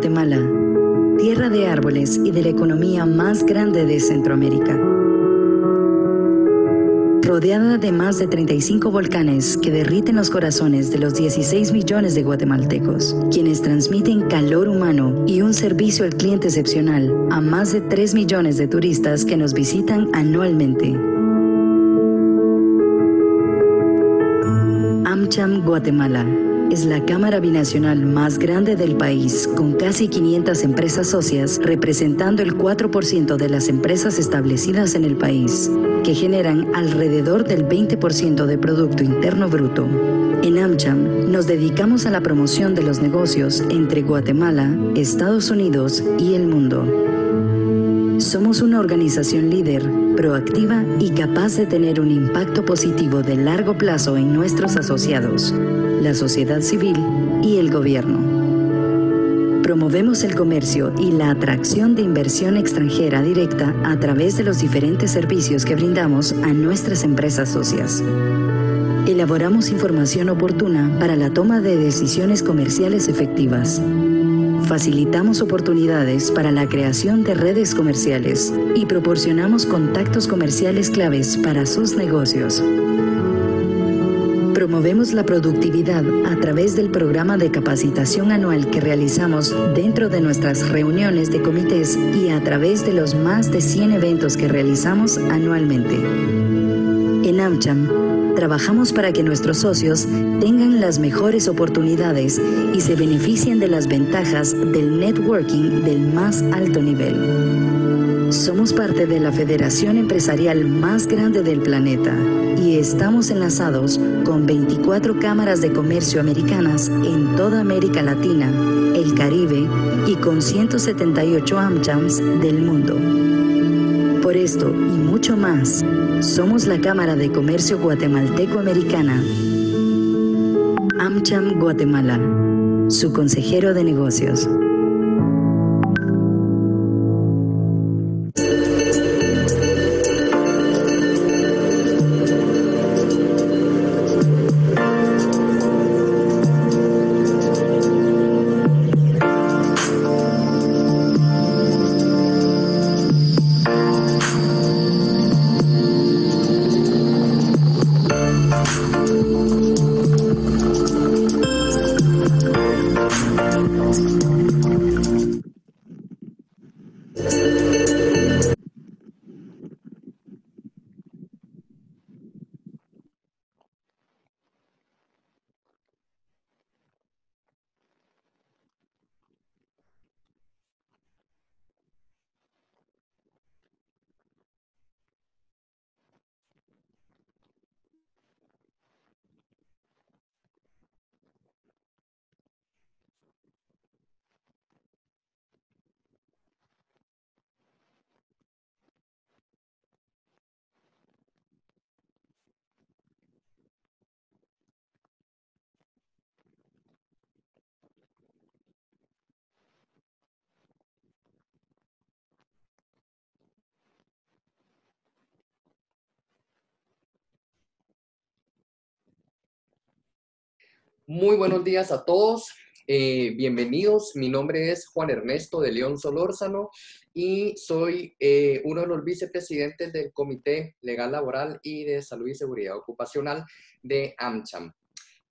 Guatemala, tierra de árboles y de la economía más grande de Centroamérica. Rodeada de más de 35 volcanes que derriten los corazones de los 16 millones de guatemaltecos, quienes transmiten calor humano y un servicio al cliente excepcional a más de 3 millones de turistas que nos visitan anualmente. AmCham Guatemala es la cámara binacional más grande del país, con casi 500 empresas socias, representando el 4% de las empresas establecidas en el país, que generan alrededor del 20% de Producto Interno Bruto. En AmCham nos dedicamos a la promoción de los negocios entre Guatemala, Estados Unidos y el mundo. Somos una organización líder, proactiva y capaz de tener un impacto positivo de largo plazo en nuestros asociados, la sociedad civil y el gobierno. Promovemos el comercio y la atracción de inversión extranjera directa a través de los diferentes servicios que brindamos a nuestras empresas socias. Elaboramos información oportuna para la toma de decisiones comerciales efectivas. Facilitamos oportunidades para la creación de redes comerciales y proporcionamos contactos comerciales claves para sus negocios. Promovemos la productividad a través del programa de capacitación anual que realizamos dentro de nuestras reuniones de comités y a través de los más de 100 eventos que realizamos anualmente. En AmCham, trabajamos para que nuestros socios tengan las mejores oportunidades y se beneficien de las ventajas del networking del más alto nivel. Somos parte de la federación empresarial más grande del planeta y estamos enlazados con 24 cámaras de comercio americanas en toda América Latina, el Caribe y con 178 AmChams del mundo. Por esto y mucho más, somos la Cámara de Comercio Guatemalteco-Americana. AmCham Guatemala, su consejero de negocios. Muy buenos días a todos, bienvenidos. Mi nombre es Juan Ernesto de León Solórzano y soy uno de los vicepresidentes del Comité Legal Laboral y de Salud y Seguridad Ocupacional de AmCham.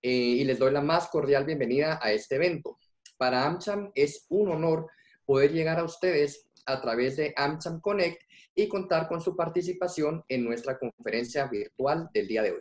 Y les doy la más cordial bienvenida a este evento. Para AmCham es un honor poder llegar a ustedes a través de AmCham Connect y contar con su participación en nuestra conferencia virtual del día de hoy.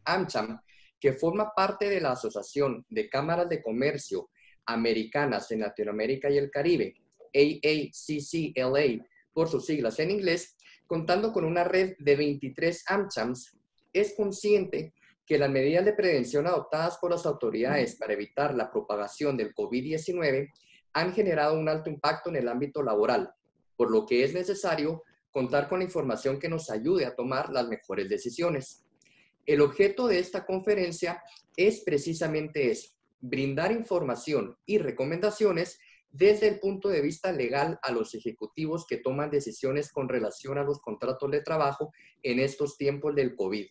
AmCham, que forma parte de la Asociación de Cámaras de Comercio Americanas en Latinoamérica y el Caribe, AACCLA por sus siglas en inglés, contando con una red de 23 AmChams, es consciente que las medidas de prevención adoptadas por las autoridades para evitar la propagación del COVID-19 han generado un alto impacto en el ámbito laboral, por lo que es necesario contar con la información que nos ayude a tomar las mejores decisiones. El objeto de esta conferencia es precisamente eso, brindar información y recomendaciones desde el punto de vista legal a los ejecutivos que toman decisiones con relación a los contratos de trabajo en estos tiempos del COVID.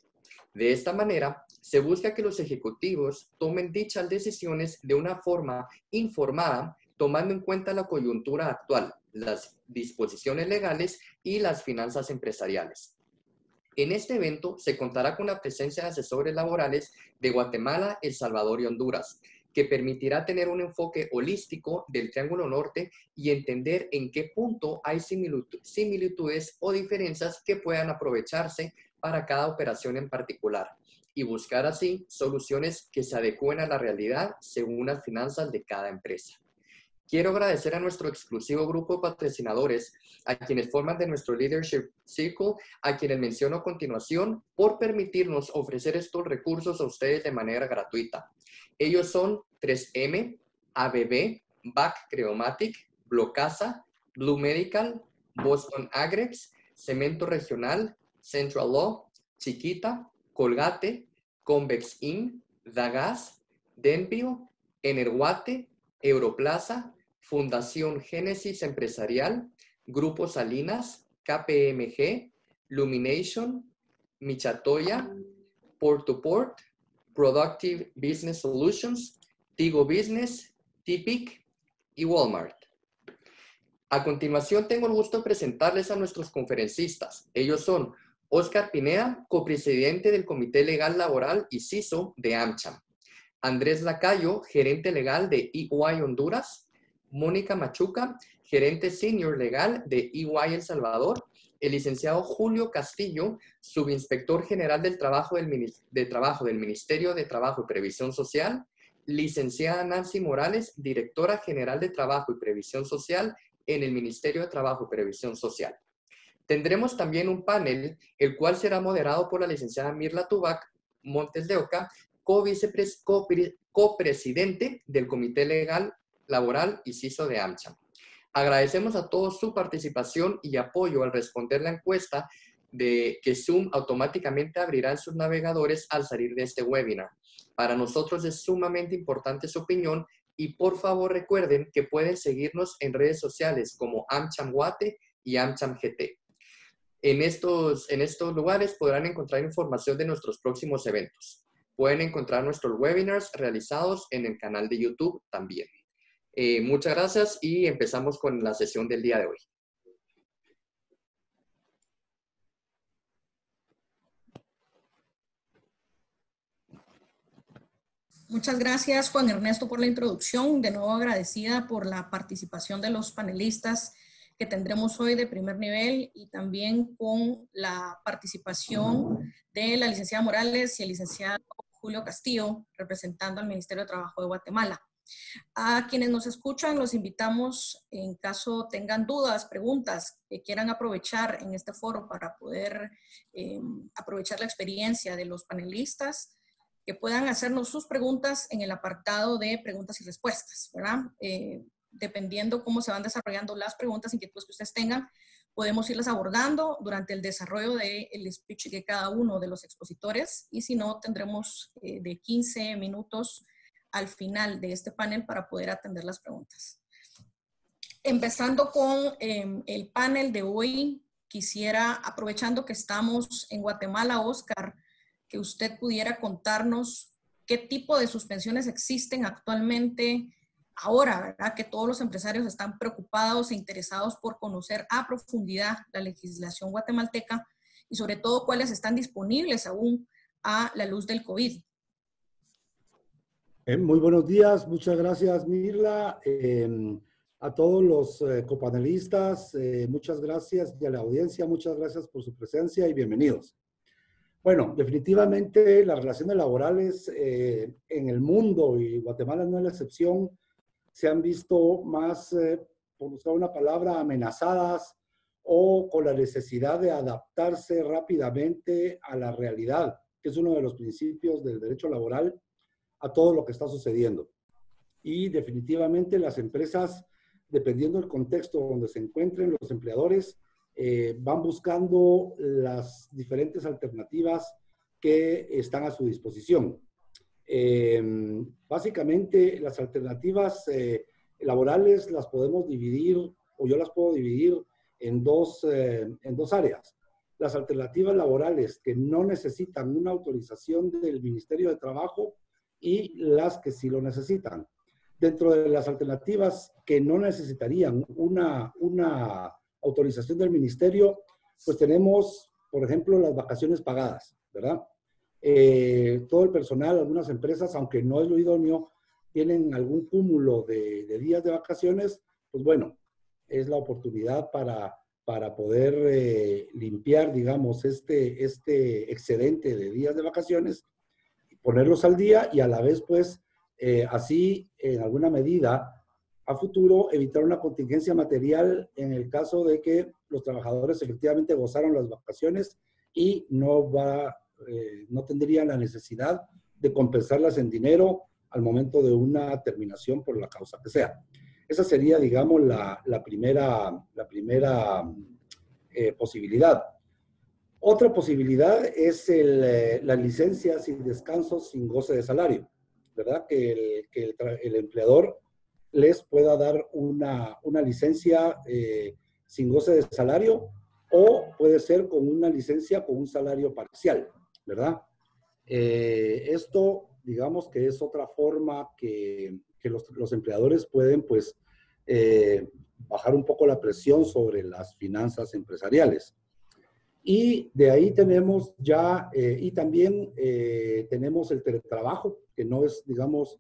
De esta manera, se busca que los ejecutivos tomen dichas decisiones de una forma informada tomando en cuenta la coyuntura actual, las disposiciones legales y las finanzas empresariales. En este evento se contará con la presencia de asesores laborales de Guatemala, El Salvador y Honduras, que permitirá tener un enfoque holístico del Triángulo Norte y entender en qué punto hay similitudes o diferencias que puedan aprovecharse para cada operación en particular y buscar así soluciones que se adecúen a la realidad según las finanzas de cada empresa. Quiero agradecer a nuestro exclusivo grupo de patrocinadores, a quienes forman de nuestro Leadership Circle, a quienes menciono a continuación, por permitirnos ofrecer estos recursos a ustedes de manera gratuita. Ellos son 3M, ABB, BAC Creomatic, Blocasa, Blue Medical, Boston Agrex, Cemento Regional, Central Law, Chiquita, Colgate, Convex Inc., Dagas, Denpio, Energuate, Europlaza, Fundación Génesis Empresarial, Grupo Salinas, KPMG, Lumination, Michatoya, Port2Port, Productive Business Solutions, Tigo Business, TPIC y Walmart. A continuación, tengo el gusto de presentarles a nuestros conferencistas. Ellos son Oscar Pineda, copresidente del Comité Legal Laboral y CISO de AmCham. Andrés Lacayo, gerente legal de EY Honduras. Mónica Machuca, gerente senior legal de EY El Salvador. El licenciado Julio Castillo, subinspector general del trabajo del Ministerio de Trabajo y Previsión Social. Licenciada Nancy Morales, directora general de Trabajo y Previsión Social en el Ministerio de Trabajo y Previsión Social. Tendremos también un panel, el cual será moderado por la licenciada Mirla Tubac Montes de Oca, copresidente del Comité Legal Laboral y CISO de AmCham. Agradecemos a todos su participación y apoyo al responder la encuesta de que Zoom automáticamente abrirá en sus navegadores al salir de este webinar. Para nosotros es sumamente importante su opinión y por favor recuerden que pueden seguirnos en redes sociales como AmCham Guate y AmCham GT. En estos lugares podrán encontrar información de nuestros próximos eventos. Pueden encontrar nuestros webinars realizados en el canal de YouTube también. Muchas gracias y empezamos con la sesión del día de hoy. Muchas gracias, Juan Ernesto, por la introducción. De nuevo agradecida por la participación de los panelistas que tendremos hoy de primer nivel y también con la participación de la licenciada Morales y el licenciado Julio Castillo, representando al Ministerio de Trabajo de Guatemala. A quienes nos escuchan, los invitamos, en caso tengan dudas, preguntas, que quieran aprovechar en este foro para poder aprovechar la experiencia de los panelistas, que puedan hacernos sus preguntas en el apartado de preguntas y respuestas, ¿verdad? Dependiendo cómo se van desarrollando las preguntas, inquietudes que ustedes tengan, podemos irlas abordando durante el desarrollo del speech de cada uno de los expositores y si no, tendremos de 15 minutos al final de este panel para poder atender las preguntas. Empezando con el panel de hoy, quisiera, aprovechando que estamos en Guatemala, Oscar, que usted pudiera contarnos qué tipo de suspensiones existen actualmente ahora, ¿verdad? Que todos los empresarios están preocupados e interesados por conocer a profundidad la legislación guatemalteca y sobre todo cuáles están disponibles aún a la luz del COVID. Muy buenos días, muchas gracias Mirla, a todos los copanelistas, muchas gracias y a la audiencia, muchas gracias por su presencia y bienvenidos. Bueno, definitivamente las relaciones laborales en el mundo, y Guatemala no es la excepción, se han visto más, por usar una palabra, amenazadas o con la necesidad de adaptarse rápidamente a la realidad, que es uno de los principios del derecho laboral, a todo lo que está sucediendo. Y definitivamente las empresas, dependiendo del contexto donde se encuentren los empleadores, van buscando las diferentes alternativas que están a su disposición. Básicamente, las alternativas laborales las podemos dividir, o yo las puedo dividir en dos áreas. Las alternativas laborales que no necesitan una autorización del Ministerio de Trabajo y las que sí lo necesitan. Dentro de las alternativas que no necesitarían una autorización del ministerio, pues tenemos, por ejemplo, las vacaciones pagadas, ¿verdad? Todo el personal, algunas empresas, aunque no es lo idóneo, tienen algún cúmulo de días de vacaciones, pues bueno, es la oportunidad para poder limpiar, digamos, este excedente de días de vacaciones, ponerlos al día y a la vez, pues, así, en alguna medida, a futuro, evitar una contingencia material en el caso de que los trabajadores efectivamente gozaron las vacaciones y no tendrían la necesidad de compensarlas en dinero al momento de una terminación por la causa que sea. Esa sería, digamos, la primera posibilidad. Otra posibilidad es las licencias y descansos sin goce de salario, ¿verdad? Que el empleador les pueda dar una licencia sin goce de salario, o puede ser con una licencia con un salario parcial, ¿verdad? Esto, digamos que es otra forma que los empleadores pueden, pues, bajar un poco la presión sobre las finanzas empresariales. Y de ahí tenemos ya, y también tenemos el teletrabajo, que no es, digamos,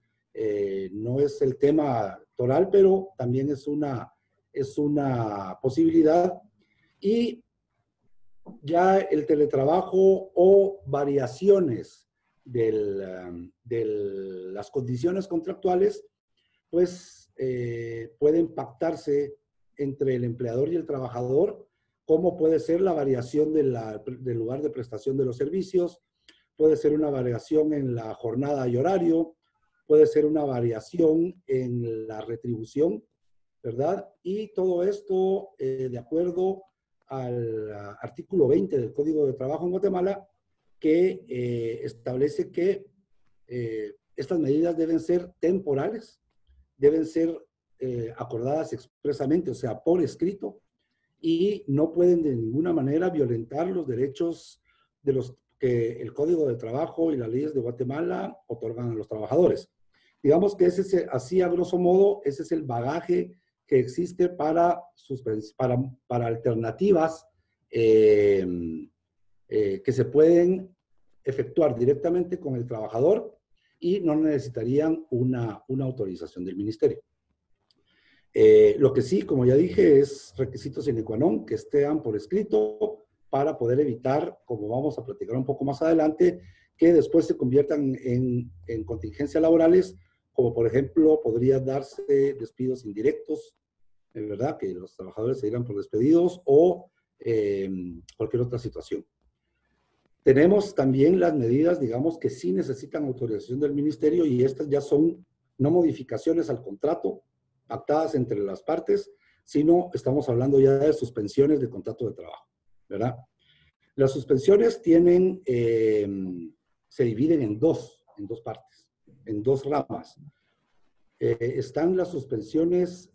no es el tema toral, pero también es una posibilidad. Y ya el teletrabajo o variaciones de las condiciones contractuales, pues pueden pactarse entre el empleador y el trabajador, como puede ser la variación del lugar de prestación de los servicios, puede ser una variación en la jornada y horario, puede ser una variación en la retribución, ¿verdad? Y todo esto de acuerdo al artículo 20 del Código de Trabajo en Guatemala, que establece que estas medidas deben ser temporales, deben ser acordadas expresamente, o sea, por escrito, y no pueden de ninguna manera violentar los derechos de los que el Código de Trabajo y las leyes de Guatemala otorgan a los trabajadores. Digamos que así a grosso modo, ese es el bagaje que existe para alternativas que se pueden efectuar directamente con el trabajador y no necesitarían una autorización del ministerio. Lo que sí, como ya dije, es requisito sine qua non que estén por escrito para poder evitar, como vamos a platicar un poco más adelante, que después se conviertan en contingencias laborales, como por ejemplo podría darse despidos indirectos, ¿verdad? Que los trabajadores se irán por despedidos o cualquier otra situación. Tenemos también las medidas, digamos, que sí necesitan autorización del ministerio, y estas ya son no modificaciones al contrato pactadas entre las partes, sino estamos hablando ya de suspensiones de contrato de trabajo, ¿verdad? Las suspensiones se dividen en dos partes, en dos ramas. Están las suspensiones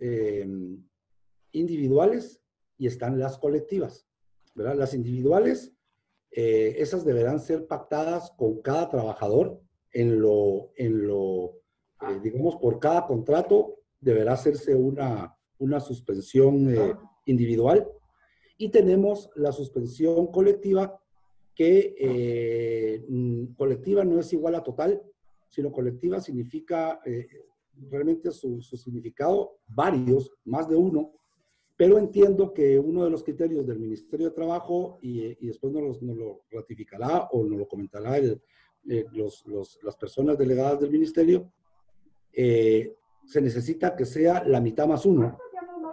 individuales y están las colectivas, ¿verdad? Las individuales, esas deberán ser pactadas con cada trabajador digamos, por cada contrato deberá hacerse una suspensión individual. Y tenemos la suspensión colectiva, que colectiva no es igual a total, sino colectiva significa realmente su significado, varios, más de uno, pero entiendo que uno de los criterios del Ministerio de Trabajo, y después nos lo ratificará o nos lo comentará las personas delegadas del Ministerio, se necesita que sea la mitad más uno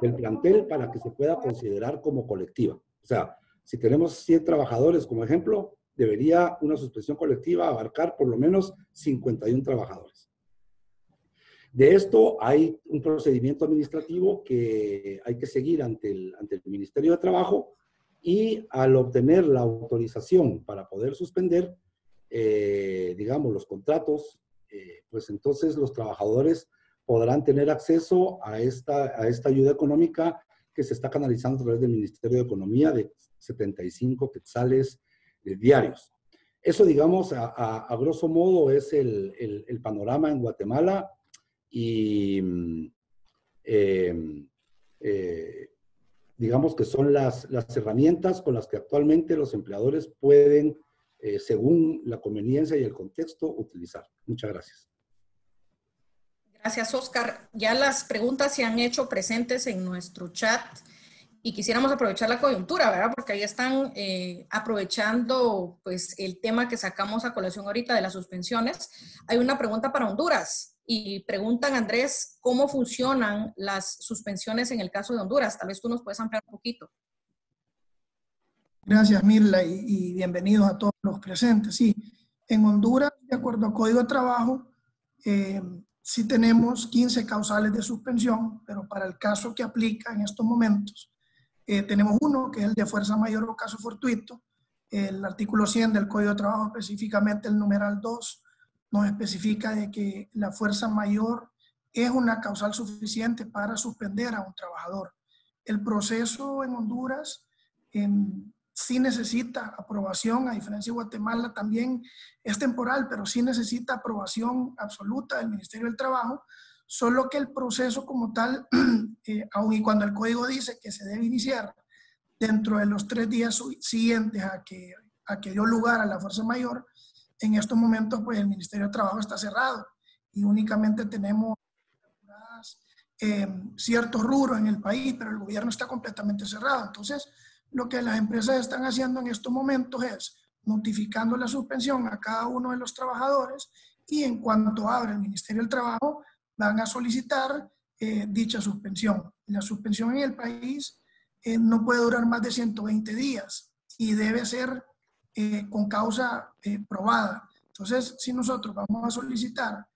del plantel para que se pueda considerar como colectiva. O sea, si tenemos 100 trabajadores como ejemplo, debería una suspensión colectiva abarcar por lo menos 51 trabajadores. De esto hay un procedimiento administrativo que hay que seguir ante el Ministerio de Trabajo, y al obtener la autorización para poder suspender, digamos, los contratos, pues entonces los trabajadores podrán tener acceso a esta ayuda económica que se está canalizando a través del Ministerio de Economía de 75 quetzales diarios. Eso, digamos, a grosso modo es el panorama en Guatemala. y digamos que son las herramientas con las que actualmente los empleadores pueden, según la conveniencia y el contexto, utilizar. Muchas gracias. Gracias, Oscar. Ya las preguntas se han hecho presentes en nuestro chat y quisiéramos aprovechar la coyuntura, ¿verdad? Porque ahí están aprovechando pues, el tema que sacamos a colación ahorita de las suspensiones. Hay una pregunta para Honduras y preguntan, Andrés, ¿cómo funcionan las suspensiones en el caso de Honduras? Tal vez tú nos puedes ampliar un poquito. Gracias, Mirla, y bienvenidos a todos los presentes. Sí, en Honduras, de acuerdo a Código de Trabajo, sí tenemos 15 causales de suspensión, pero para el caso que aplica en estos momentos, tenemos uno que es el de fuerza mayor o caso fortuito. El artículo 100 del Código de Trabajo, específicamente el numeral 2, nos especifica de que la fuerza mayor es una causal suficiente para suspender a un trabajador. El proceso en Honduras sí necesita aprobación, a diferencia de Guatemala también es temporal, pero sí necesita aprobación absoluta del Ministerio del Trabajo, solo que el proceso como tal, aun y cuando el código dice que se debe iniciar dentro de los 3 días siguientes a que dio lugar a la fuerza mayor, en estos momentos pues el Ministerio del Trabajo está cerrado y únicamente tenemos ciertos rubros en el país, pero el gobierno está completamente cerrado. Entonces, lo que las empresas están haciendo en estos momentos es notificando la suspensión a cada uno de los trabajadores y en cuanto abra el Ministerio del Trabajo van a solicitar dicha suspensión. La suspensión en el país no puede durar más de 120 días y debe ser con causa probada. Entonces, si nosotros vamos a solicitar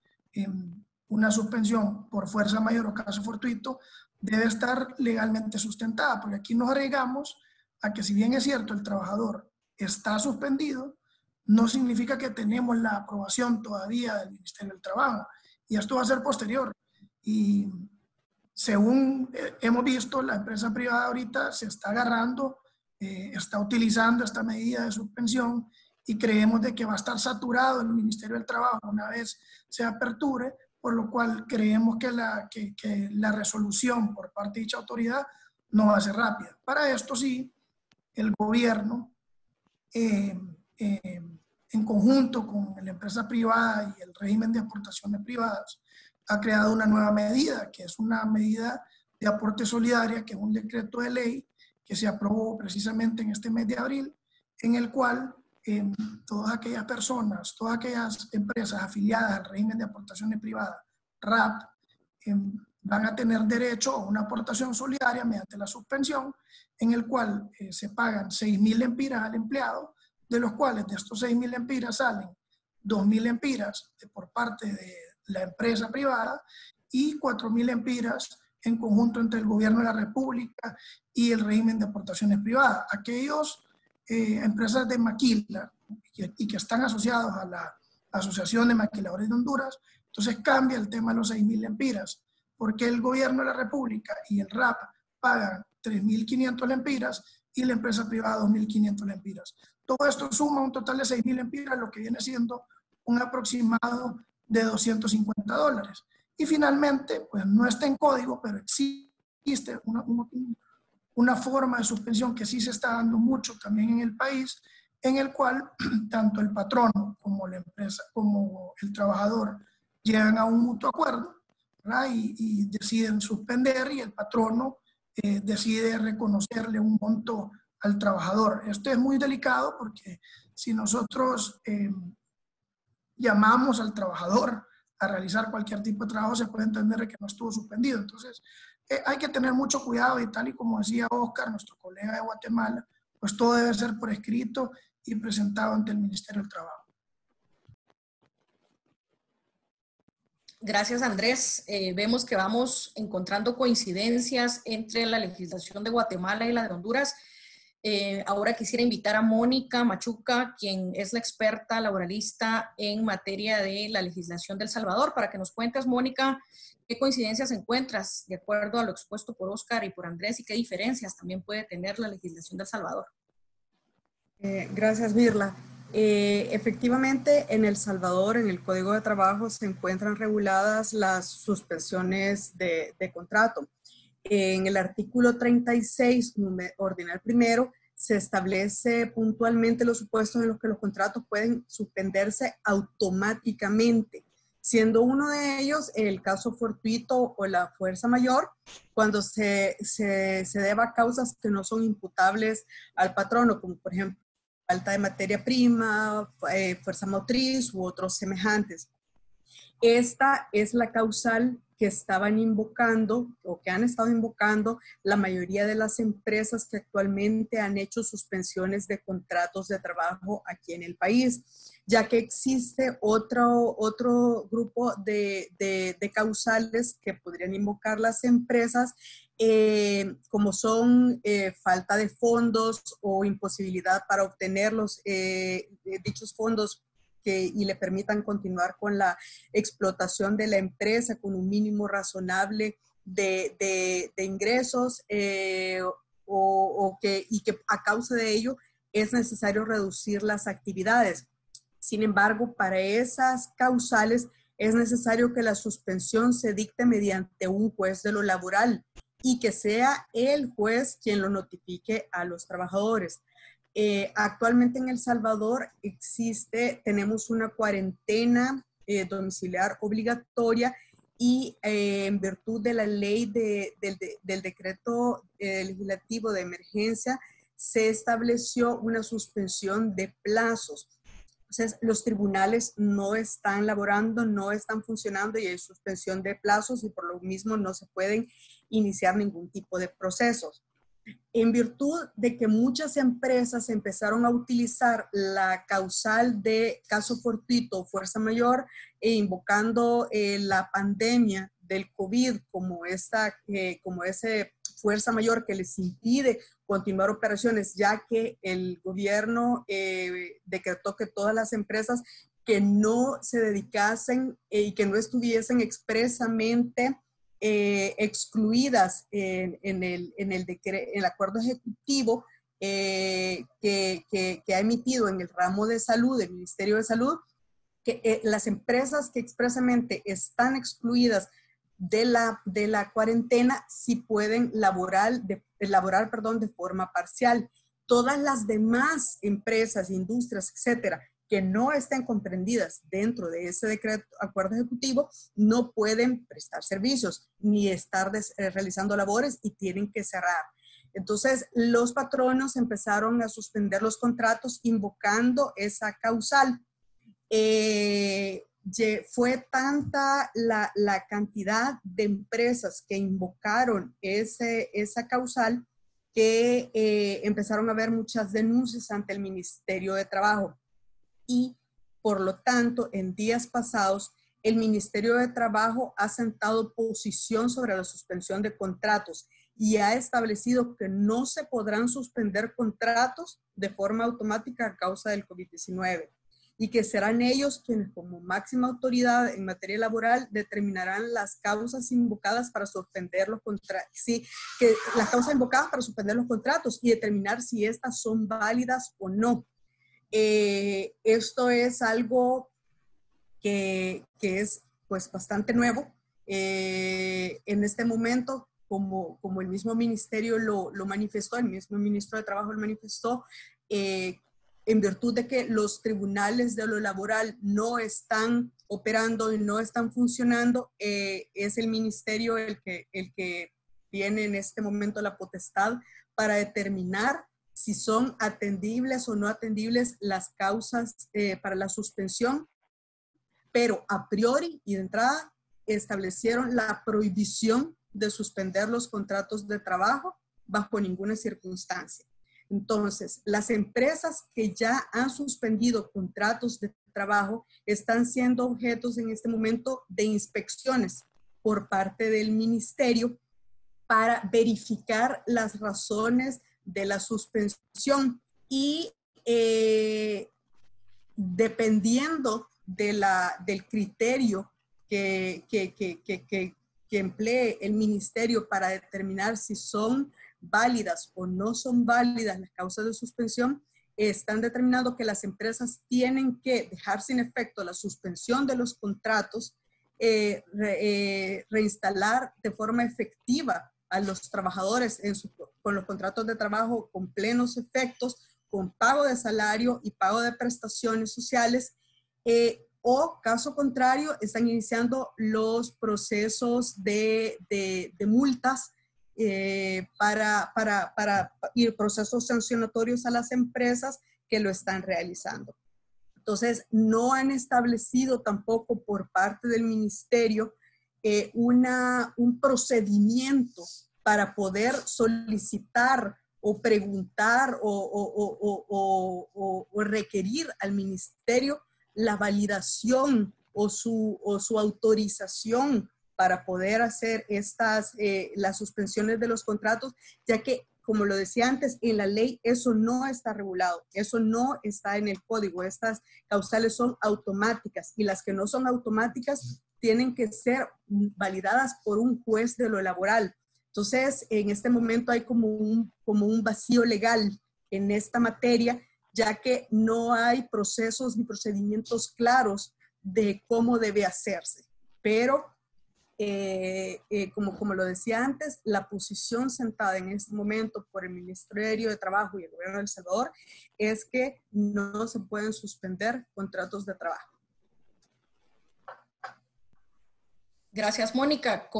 una suspensión por fuerza mayor o caso fortuito, debe estar legalmente sustentada, porque aquí nos arriesgamos a que, si bien es cierto, el trabajador está suspendido, no significa que tenemos la aprobación todavía del Ministerio del Trabajo. Y esto va a ser posterior. Y según hemos visto, la empresa privada ahorita se está agarrando, está utilizando esta medida de suspensión y creemos de que va a estar saturado el Ministerio del Trabajo una vez se aperture, por lo cual creemos que la resolución por parte de dicha autoridad no va a ser rápida. Para esto sí, el gobierno, en conjunto con la empresa privada y el régimen de aportaciones privadas, ha creado una nueva medida, que es una medida de aporte solidaria, que es un decreto de ley que se aprobó precisamente en este mes de abril, en el cual todas aquellas personas, todas aquellas empresas afiliadas al régimen de aportaciones privadas, RAP, van a tener derecho a una aportación solidaria mediante la suspensión, en el cual se pagan 6.000 lempiras al empleado, de los cuales de estos 6.000 lempiras salen 2.000 lempiras por parte de la empresa privada y 4.000 lempiras en conjunto entre el gobierno de la República y el régimen de aportaciones privadas. Aquellos empresas de maquila y que están asociados a la Asociación de Maquiladores de Honduras, entonces cambia el tema de los 6.000 lempiras, porque el gobierno de la República y el RAP pagan 3.500 lempiras y la empresa privada 2.500 lempiras. Todo esto suma un total de 6.000 lempiras, lo que viene siendo un aproximado de $250. Y finalmente, pues no está en código, pero existe una forma de suspensión que sí se está dando mucho también en el país, en el cual tanto el patrono como la empresa, como el trabajador llegan a un mutuo acuerdo, ¿verdad? Y deciden suspender y el patrono decide reconocerle un monto al trabajador. Esto es muy delicado porque si nosotros llamamos al trabajador a realizar cualquier tipo de trabajo, se puede entender que no estuvo suspendido. Entonces, hay que tener mucho cuidado y tal y como decía Oscar, nuestro colega de Guatemala, pues todo debe ser por escrito y presentado ante el Ministerio del Trabajo. Gracias, Andrés. Vemos que vamos encontrando coincidencias entre la legislación de Guatemala y la de Honduras. Ahora quisiera invitar a Mónica Machuca, quien es la experta laboralista en materia de la legislación de El Salvador, para que nos cuentes, Mónica, qué coincidencias encuentras de acuerdo a lo expuesto por Oscar y por Andrés y qué diferencias también puede tener la legislación de El Salvador. Gracias, Mirla. Efectivamente, en El Salvador, en el Código de Trabajo, se encuentran reguladas las suspensiones de contrato. En el artículo 36, ordinal primero, se establece puntualmente los supuestos en los que los contratos pueden suspenderse automáticamente, siendo uno de ellos el caso fortuito o la fuerza mayor, cuando se deba a causas que no son imputables al patrono, como por ejemplo falta de materia prima, fuerza motriz u otros semejantes. Esta es la causal que estaban invocando o que han estado invocando la mayoría de las empresas que actualmente han hecho suspensiones de contratos de trabajo aquí en el país, ya que existe otro grupo de causales que podrían invocar las empresas, como son falta de fondos o imposibilidad para obtener dichos fondos y le permitan continuar con la explotación de la empresa con un mínimo razonable de ingresos, y que a causa de ello es necesario reducir las actividades. Sin embargo, para esas causales es necesario que la suspensión se dicte mediante un juez de lo laboral y que sea el juez quien lo notifique a los trabajadores. Actualmente en El Salvador tenemos una cuarentena domiciliar obligatoria y en virtud de la ley del decreto legislativo de emergencia se estableció una suspensión de plazos. Entonces, los tribunales no están laborando, no están funcionando y hay suspensión de plazos y por lo mismo no se pueden iniciar ningún tipo de procesos. En virtud de que muchas empresas empezaron a utilizar la causal de caso fortuito o fuerza mayor invocando la pandemia del COVID como ese fuerza mayor que les impide continuar operaciones, ya que el gobierno decretó que todas las empresas que no se dedicasen y que no estuviesen expresamente excluidas en el acuerdo ejecutivo que ha emitido en el ramo de salud, el Ministerio de Salud, que las empresas que expresamente están excluidas de la cuarentena sí pueden laborar de forma parcial. Todas las demás empresas, industrias, etcétera, que no estén comprendidas dentro de ese decreto, acuerdo ejecutivo, no pueden prestar servicios ni estar realizando labores y tienen que cerrar. Entonces, los patronos empezaron a suspender los contratos invocando esa causal. Fue tanta la cantidad de empresas que invocaron esa causal que empezaron a haber muchas denuncias ante el Ministerio de Trabajo. Y por lo tanto, en días pasados, el Ministerio de Trabajo ha sentado posición sobre la suspensión de contratos y ha establecido que no se podrán suspender contratos de forma automática a causa del COVID-19 y que serán ellos quienes como máxima autoridad en materia laboral determinarán las causas invocadas para suspender los contratos, las causas invocadas para suspender los contratos y determinar si estas son válidas o no. Esto es algo que es pues bastante nuevo. En este momento, como el mismo ministerio lo manifestó, el mismo ministro de Trabajo lo manifestó, en virtud de que los tribunales de lo laboral no están operando y no están funcionando, es el ministerio el que tiene en este momento la potestad para determinar si son atendibles o no atendibles las causas para la suspensión, pero a priori y de entrada establecieron la prohibición de suspender los contratos de trabajo bajo ninguna circunstancia. Entonces, las empresas que ya han suspendido contratos de trabajo están siendo objetos en este momento de inspecciones por parte del ministerio para verificar las razones de la suspensión y dependiendo del criterio que emplee el ministerio para determinar si son válidas o no son válidas las causas de suspensión, están determinando que las empresas tienen que dejar sin efecto la suspensión de los contratos, reinstalar de forma efectiva a los trabajadores con los contratos de trabajo con plenos efectos, con pago de salario y pago de prestaciones sociales, o caso contrario, están iniciando los procesos de multas y procesos sancionatorios a las empresas que lo están realizando. Entonces, no han establecido tampoco por parte del ministerio un procedimiento para poder solicitar o preguntar o requerir al ministerio la validación o su autorización para poder hacer las suspensiones de los contratos, ya que, como lo decía antes, en la ley eso no está regulado, eso no está en el código. Estas causales son automáticas y las que no son automáticas tienen que ser validadas por un juez de lo laboral. Entonces, en este momento hay como un vacío legal en esta materia, ya que no hay procesos ni procedimientos claros de cómo debe hacerse. Pero, como lo decía antes, la posición sentada en este momento por el Ministerio de Trabajo y el Gobierno de El Salvador es que no se pueden suspender contratos de trabajo. Gracias, Mónica.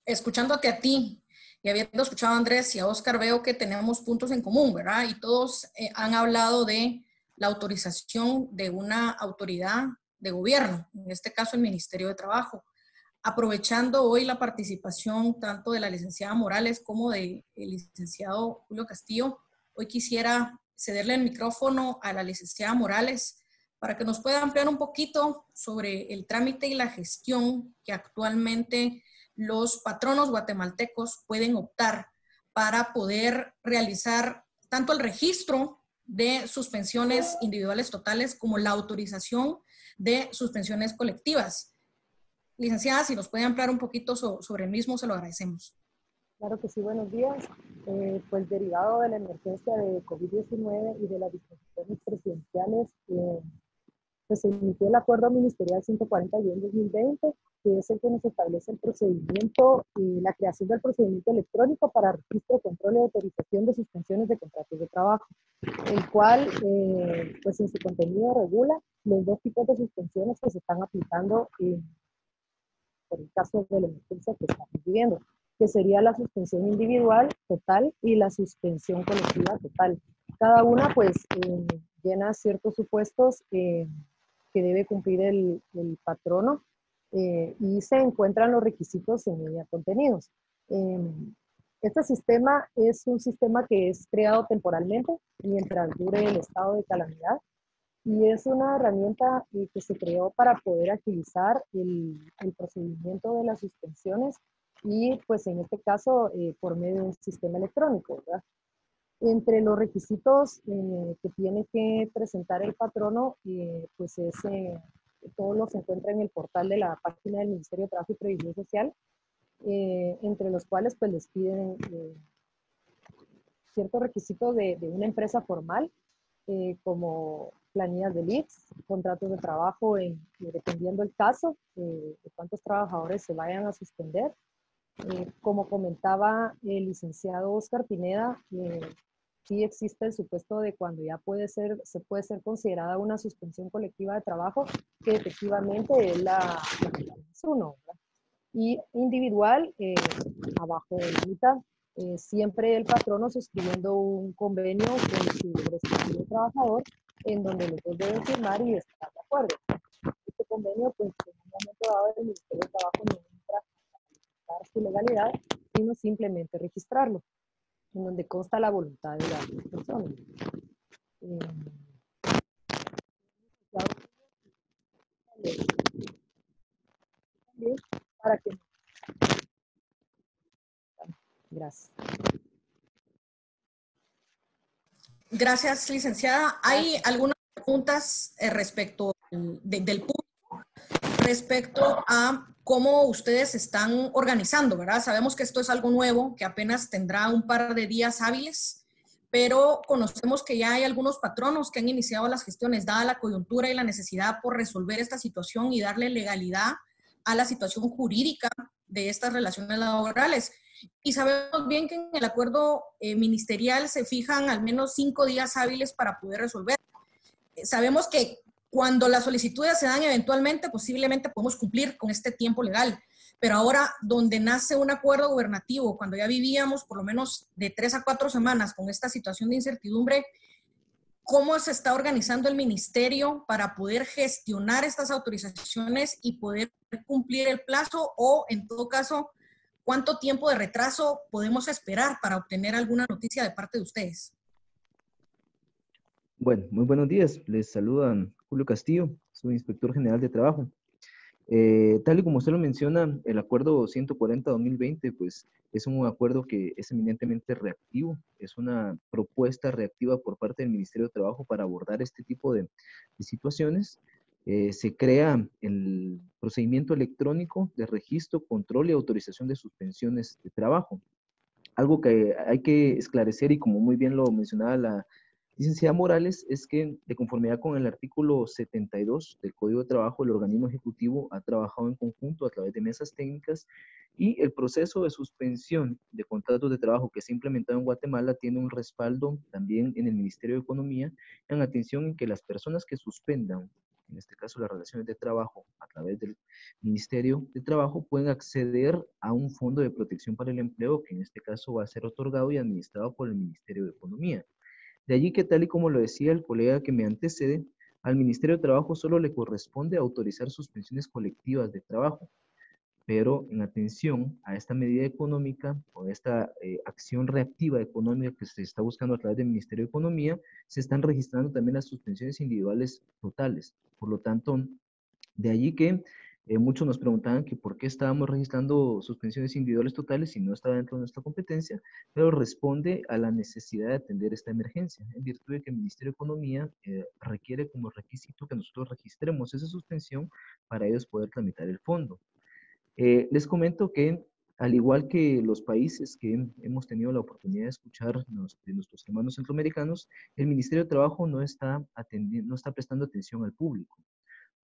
Escuchándote a ti y habiendo escuchado a Andrés y a Oscar, veo que tenemos puntos en común, ¿verdad? Y todos han hablado de la autorización de una autoridad de gobierno, en este caso el Ministerio de Trabajo. Aprovechando hoy la participación tanto de la licenciada Morales como del licenciado Julio Castillo, hoy quisiera cederle el micrófono a la licenciada Morales para que nos pueda ampliar un poquito sobre el trámite y la gestión que actualmente los patronos guatemaltecos pueden optar para poder realizar tanto el registro de suspensiones individuales totales como la autorización de suspensiones colectivas. Licenciada, si nos puede ampliar un poquito sobre el mismo, se lo agradecemos. Claro que sí, buenos días. Pues derivado de la emergencia de COVID-19 y de las disposiciones presidenciales, pues se emitió el Acuerdo Ministerial 140-2020, que es el que nos establece el procedimiento y la creación del procedimiento electrónico para registro, control y autorización de suspensiones de contratos de trabajo, el cual, pues en su contenido regula los dos tipos de suspensiones que se están aplicando por el caso de la emergencia que estamos viviendo, que sería la suspensión individual total y la suspensión colectiva total. Cada una, pues, llena ciertos supuestos que debe cumplir el patrono y se encuentran los requisitos en ella contenidos. Este sistema es un sistema que es creado temporalmente mientras dure el estado de calamidad y es una herramienta que se creó para poder agilizar el procedimiento de las suspensiones y pues en este caso por medio de un sistema electrónico, ¿verdad? Entre los requisitos que tiene que presentar el patrono, pues todos los se encuentra en el portal de la página del Ministerio de Trabajo y Previsión Social, entre los cuales pues les piden ciertos requisitos de una empresa formal, como planillas de leads, contratos de trabajo, dependiendo el caso, de cuántos trabajadores se vayan a suspender. Como comentaba el licenciado Oscar Pineda, sí existe el supuesto de cuando ya se puede ser considerada una suspensión colectiva de trabajo, que efectivamente es la 1, ¿verdad? Y individual, abajo de la mitad, siempre el patrono suscribiendo un convenio con su respectivo trabajador, en donde los dos deben firmar y estar de acuerdo. Este convenio, pues en un momento dado, el Ministerio de Trabajo no entra a verificar su legalidad, sino simplemente registrarlo, en donde consta la voluntad de las personas. Para que... Gracias. Gracias, licenciada. ¿Hay algunas preguntas respecto del público, respecto a cómo ustedes están organizando, ¿verdad? Sabemos que esto es algo nuevo, que apenas tendrá un par de días hábiles, pero conocemos que ya hay algunos patronos que han iniciado las gestiones, dada la coyuntura y la necesidad por resolver esta situación y darle legalidad a la situación jurídica de estas relaciones laborales. Y sabemos bien que en el acuerdo ministerial se fijan al menos 5 días hábiles para poder resolver. Sabemos que cuando las solicitudes se dan eventualmente, posiblemente podemos cumplir con este tiempo legal. Pero ahora, donde nace un acuerdo gubernativo, cuando ya vivíamos por lo menos de 3 a 4 semanas con esta situación de incertidumbre, ¿cómo se está organizando el ministerio para poder gestionar estas autorizaciones y poder cumplir el plazo? O, en todo caso, ¿cuánto tiempo de retraso podemos esperar para obtener alguna noticia de parte de ustedes? Bueno, muy buenos días. Les saluda Julio Castillo, soy inspector general de trabajo. Tal y como usted lo menciona, el acuerdo 140-2020, pues es un acuerdo que es eminentemente reactivo, es una propuesta reactiva por parte del Ministerio de Trabajo para abordar este tipo de situaciones. Se crea el procedimiento electrónico de registro, control y autorización de suspensiones de trabajo. Algo que hay que esclarecer, y como muy bien lo mencionaba la licenciada Morales, es que de conformidad con el artículo 72 del Código de Trabajo, el organismo ejecutivo ha trabajado en conjunto a través de mesas técnicas, y el proceso de suspensión de contratos de trabajo que se ha implementado en Guatemala tiene un respaldo también en el Ministerio de Economía, en atención en que las personas que suspendan, en este caso las relaciones de trabajo a través del Ministerio de Trabajo, pueden acceder a un fondo de protección para el empleo, que en este caso va a ser otorgado y administrado por el Ministerio de Economía. De allí que, tal y como lo decía el colega que me antecede, al Ministerio de Trabajo solo le corresponde autorizar suspensiones colectivas de trabajo, pero en atención a esta medida económica o esta acción reactiva económica que se está buscando a través del Ministerio de Economía, se están registrando también las suspensiones individuales totales. Por lo tanto, de allí que muchos nos preguntaban que por qué estábamos registrando suspensiones individuales totales si no estaba dentro de nuestra competencia, pero responde a la necesidad de atender esta emergencia, en virtud de que el Ministerio de Economía requiere como requisito que nosotros registremos esa suspensión para ellos poder tramitar el fondo. Les comento que, al igual que los países que hemos tenido la oportunidad de escuchar de nuestros hermanos centroamericanos, el Ministerio de Trabajo no está prestando atención al público.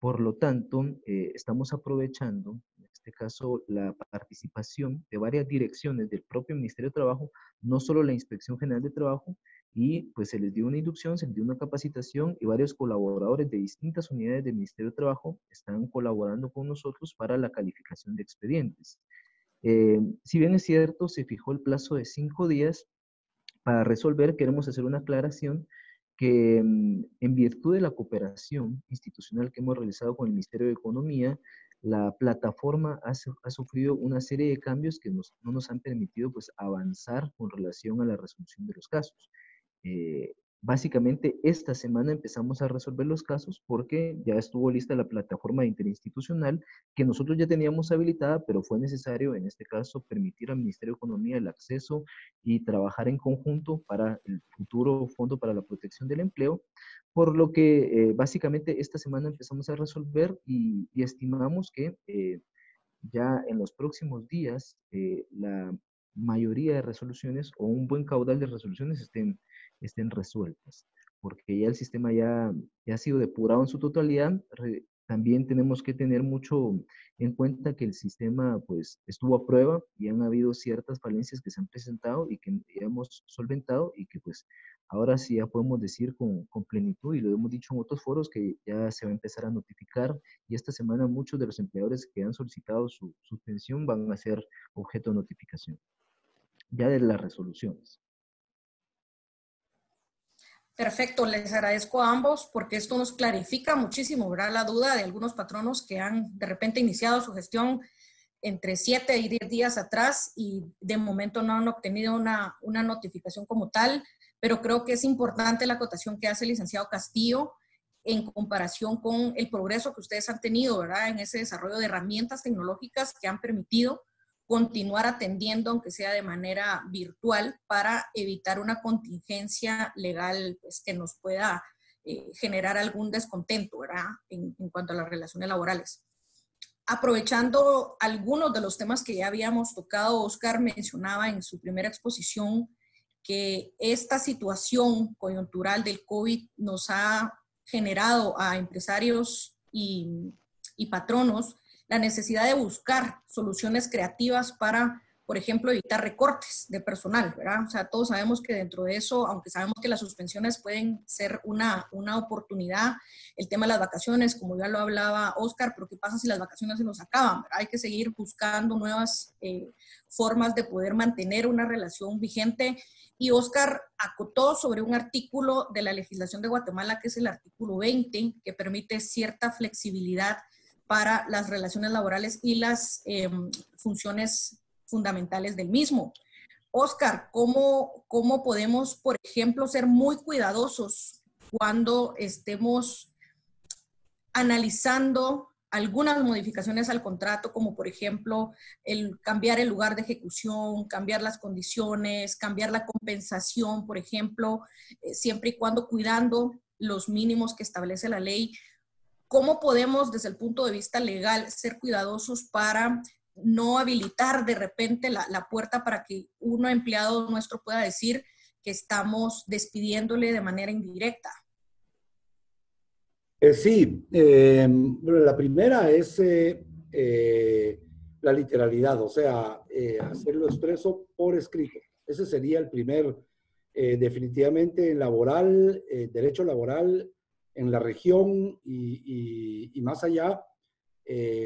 Por lo tanto, estamos aprovechando, en este caso, la participación de varias direcciones del propio Ministerio de Trabajo, no solo la Inspección General de Trabajo, y pues se les dio una inducción, se les dio una capacitación, y varios colaboradores de distintas unidades del Ministerio de Trabajo están colaborando con nosotros para la calificación de expedientes. Si bien es cierto, se fijó el plazo de 5 días para resolver. Queremos hacer una aclaración que en virtud de la cooperación institucional que hemos realizado con el Ministerio de Economía, la plataforma ha sufrido una serie de cambios que no nos han permitido pues, avanzar con relación a la resolución de los casos. Básicamente, esta semana empezamos a resolver los casos porque ya estuvo lista la plataforma interinstitucional que nosotros ya teníamos habilitada, pero fue necesario, en este caso, permitir al Ministerio de Economía el acceso y trabajar en conjunto para el futuro Fondo para la Protección del Empleo, por lo que básicamente esta semana empezamos a resolver y estimamos que ya en los próximos días la mayoría de resoluciones o un buen caudal de resoluciones estén resueltas, porque ya el sistema ya ha sido depurado en su totalidad. También tenemos que tener mucho en cuenta que el sistema pues estuvo a prueba y han habido ciertas falencias que se han presentado y que hemos solventado, y que pues ahora sí ya podemos decir con plenitud, y lo hemos dicho en otros foros, que ya se va a empezar a notificar, y esta semana muchos de los empleadores que han solicitado su suspensión van a ser objeto de notificación ya de las resoluciones. Perfecto, les agradezco a ambos porque esto nos clarifica muchísimo, ¿verdad? La duda de algunos patronos que han de repente iniciado su gestión entre 7 y 10 días atrás y de momento no han obtenido una notificación como tal, pero creo que es importante la acotación que hace el licenciado Castillo en comparación con el progreso que ustedes han tenido, ¿verdad? En ese desarrollo de herramientas tecnológicas que han permitido continuar atendiendo, aunque sea de manera virtual, para evitar una contingencia legal pues, que nos pueda generar algún descontento, ¿verdad? En cuanto a las relaciones laborales. Aprovechando algunos de los temas que ya habíamos tocado, Oscar mencionaba en su primera exposición que esta situación coyuntural del COVID nos ha generado a empresarios y patronos la necesidad de buscar soluciones creativas para, por ejemplo, evitar recortes de personal, ¿verdad? O sea, todos sabemos que dentro de eso, aunque sabemos que las suspensiones pueden ser una oportunidad, el tema de las vacaciones, como ya lo hablaba Oscar, pero ¿qué pasa si las vacaciones se nos acaban? ¿Verdad? Hay que seguir buscando nuevas formas de poder mantener una relación vigente. Y Oscar acotó sobre un artículo de la legislación de Guatemala, que es el artículo 20, que permite cierta flexibilidad para las relaciones laborales y las funciones fundamentales del mismo. Oscar, ¿cómo podemos, por ejemplo, ser muy cuidadosos cuando estemos analizando algunas modificaciones al contrato, como por ejemplo el cambiar el lugar de ejecución, cambiar las condiciones, cambiar la compensación, por ejemplo, siempre y cuando cuidando los mínimos que establece la ley? ¿Cómo podemos, desde el punto de vista legal, ser cuidadosos para no habilitar de repente la puerta para que un empleado nuestro pueda decir que estamos despidiéndole de manera indirecta? Sí, la primera es la literalidad, o sea, hacerlo expreso por escrito. Ese sería el primer, definitivamente, laboral, derecho laboral en la región y más allá,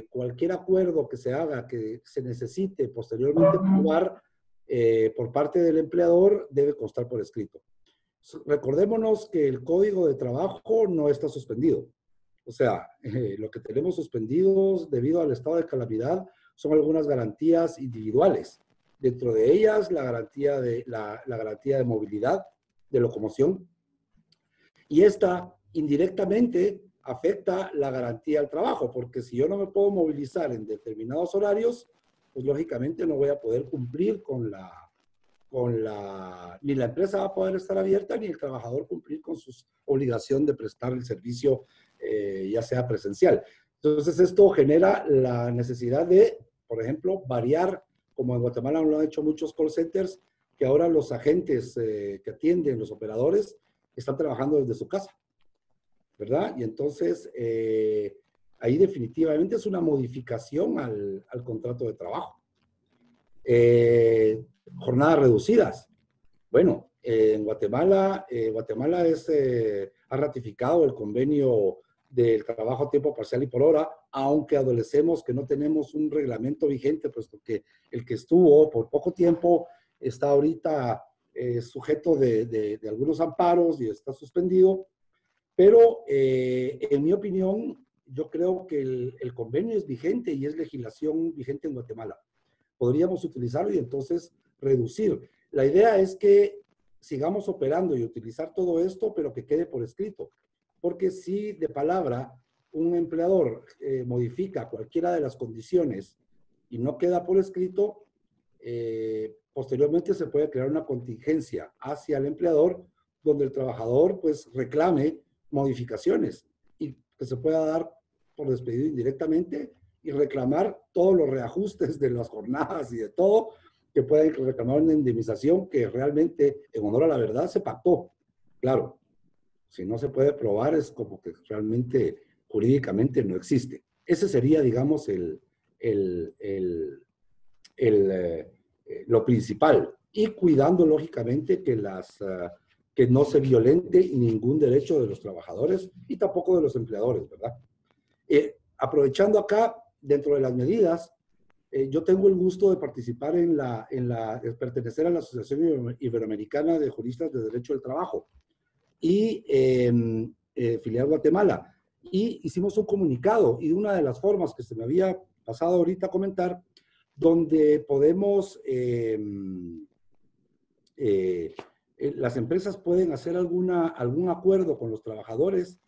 cualquier acuerdo que se haga, que se necesite posteriormente probar por parte del empleador, debe constar por escrito. Recordémonos que el Código de Trabajo no está suspendido. O sea, lo que tenemos suspendidos debido al estado de calamidad son algunas garantías individuales. Dentro de ellas, la garantía de movilidad, de locomoción. Y esta indirectamente afecta la garantía al trabajo, porque si yo no me puedo movilizar en determinados horarios, pues lógicamente no voy a poder cumplir ni la empresa va a poder estar abierta, ni el trabajador cumplir con su obligación de prestar el servicio, ya sea presencial. Entonces, esto genera la necesidad de, por ejemplo, variar, como en Guatemala lo han hecho muchos call centers, que ahora los agentes que atienden, los operadores, están trabajando desde su casa, ¿verdad? Y entonces, ahí definitivamente es una modificación al contrato de trabajo. Jornadas reducidas. Bueno, en Guatemala, ha ratificado el convenio del trabajo a tiempo parcial y por hora, aunque adolecemos que no tenemos un reglamento vigente, puesto que el que estuvo por poco tiempo está ahorita sujeto de algunos amparos y está suspendido. Pero, en mi opinión, yo creo que el convenio es vigente y es legislación vigente en Guatemala. Podríamos utilizarlo y entonces reducir. La idea es que sigamos operando y utilizar todo esto, pero que quede por escrito. Porque si de palabra un empleador modifica cualquiera de las condiciones y no queda por escrito, posteriormente se puede crear una contingencia hacia el empleador donde el trabajador pues reclame modificaciones y que se pueda dar por despedido indirectamente y reclamar todos los reajustes de las jornadas y de todo, que pueden reclamar una indemnización que realmente, en honor a la verdad, se pactó. Claro, si no se puede probar es como que realmente jurídicamente no existe. Ese sería, digamos, lo principal. Y cuidando, lógicamente, que no se violente ningún derecho de los trabajadores y tampoco de los empleadores, ¿verdad? Aprovechando acá, dentro de las medidas, yo tengo el gusto de participar de pertenecer a la Asociación Iberoamericana de Juristas de Derecho del Trabajo y filial Guatemala. Y hicimos un comunicado y una de las formas que se me había pasado ahorita a comentar, donde podemos, las empresas pueden hacer algún acuerdo con los trabajadores,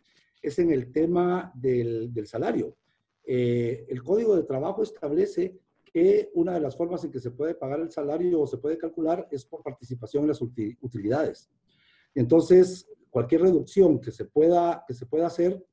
es en el tema del salario. El Código de Trabajo establece que una de las formas en que se puede pagar el salario o se puede calcular es por participación en las utilidades. Entonces, cualquier reducción que se pueda hacer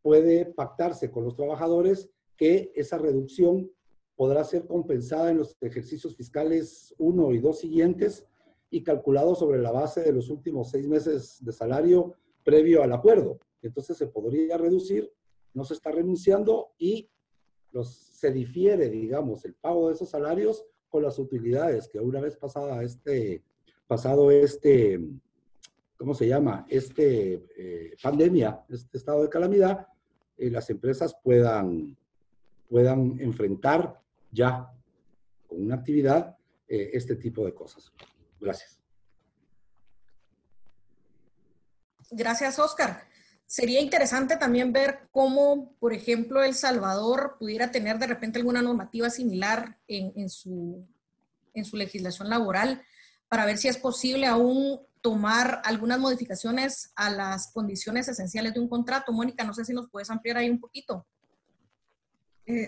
puede pactarse con los trabajadores, que esa reducción podrá ser compensada en los ejercicios fiscales 1 y 2 siguientes y calculado sobre la base de los últimos 6 meses de salario previo al acuerdo. Entonces se podría reducir, no se está renunciando y se difiere, digamos, el pago de esos salarios con las utilidades que una vez pasado ¿cómo se llama? Pandemia, este estado de calamidad, las empresas puedan enfrentar ya con una actividad este tipo de cosas. Gracias. Gracias, Oscar. Sería interesante también ver cómo, por ejemplo, El Salvador pudiera tener de repente alguna normativa similar en su legislación laboral, para ver si es posible aún tomar algunas modificaciones a las condiciones esenciales de un contrato. Mónica, no sé si nos puedes ampliar ahí un poquito.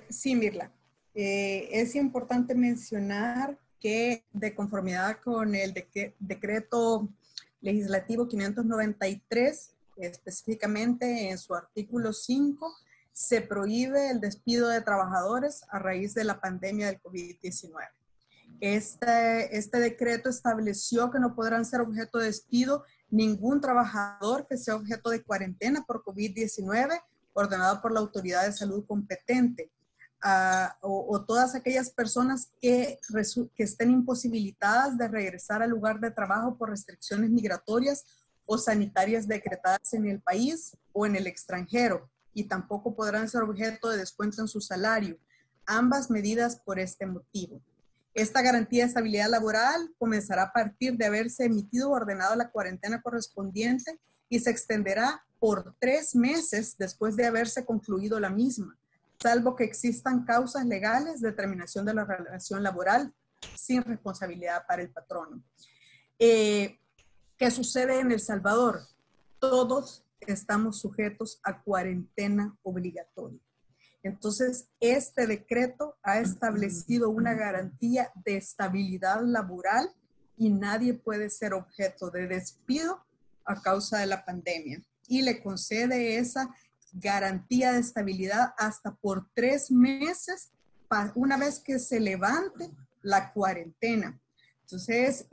Sí, Mirla. Es importante mencionar que de conformidad con el decreto legislativo 593, específicamente en su artículo 5, se prohíbe el despido de trabajadores a raíz de la pandemia del COVID-19. Este decreto estableció que no podrán ser objeto de despido ningún trabajador que sea objeto de cuarentena por COVID-19 ordenado por la autoridad de salud competente, o todas aquellas personas que estén imposibilitadas de regresar al lugar de trabajo por restricciones migratorias o sanitarias decretadas en el país o en el extranjero, y tampoco podrán ser objeto de descuento en su salario. Ambas medidas por este motivo. Esta garantía de estabilidad laboral comenzará a partir de haberse emitido o ordenado la cuarentena correspondiente y se extenderá por 3 meses después de haberse concluido la misma, salvo que existan causas legales de terminación de la relación laboral sin responsabilidad para el patrono. ¿Qué sucede en El Salvador? Todos estamos sujetos a cuarentena obligatoria. Entonces, este decreto ha establecido una garantía de estabilidad laboral y nadie puede ser objeto de despido a causa de la pandemia. Y le concede esa garantía de estabilidad hasta por 3 meses una vez que se levante la cuarentena. Entonces,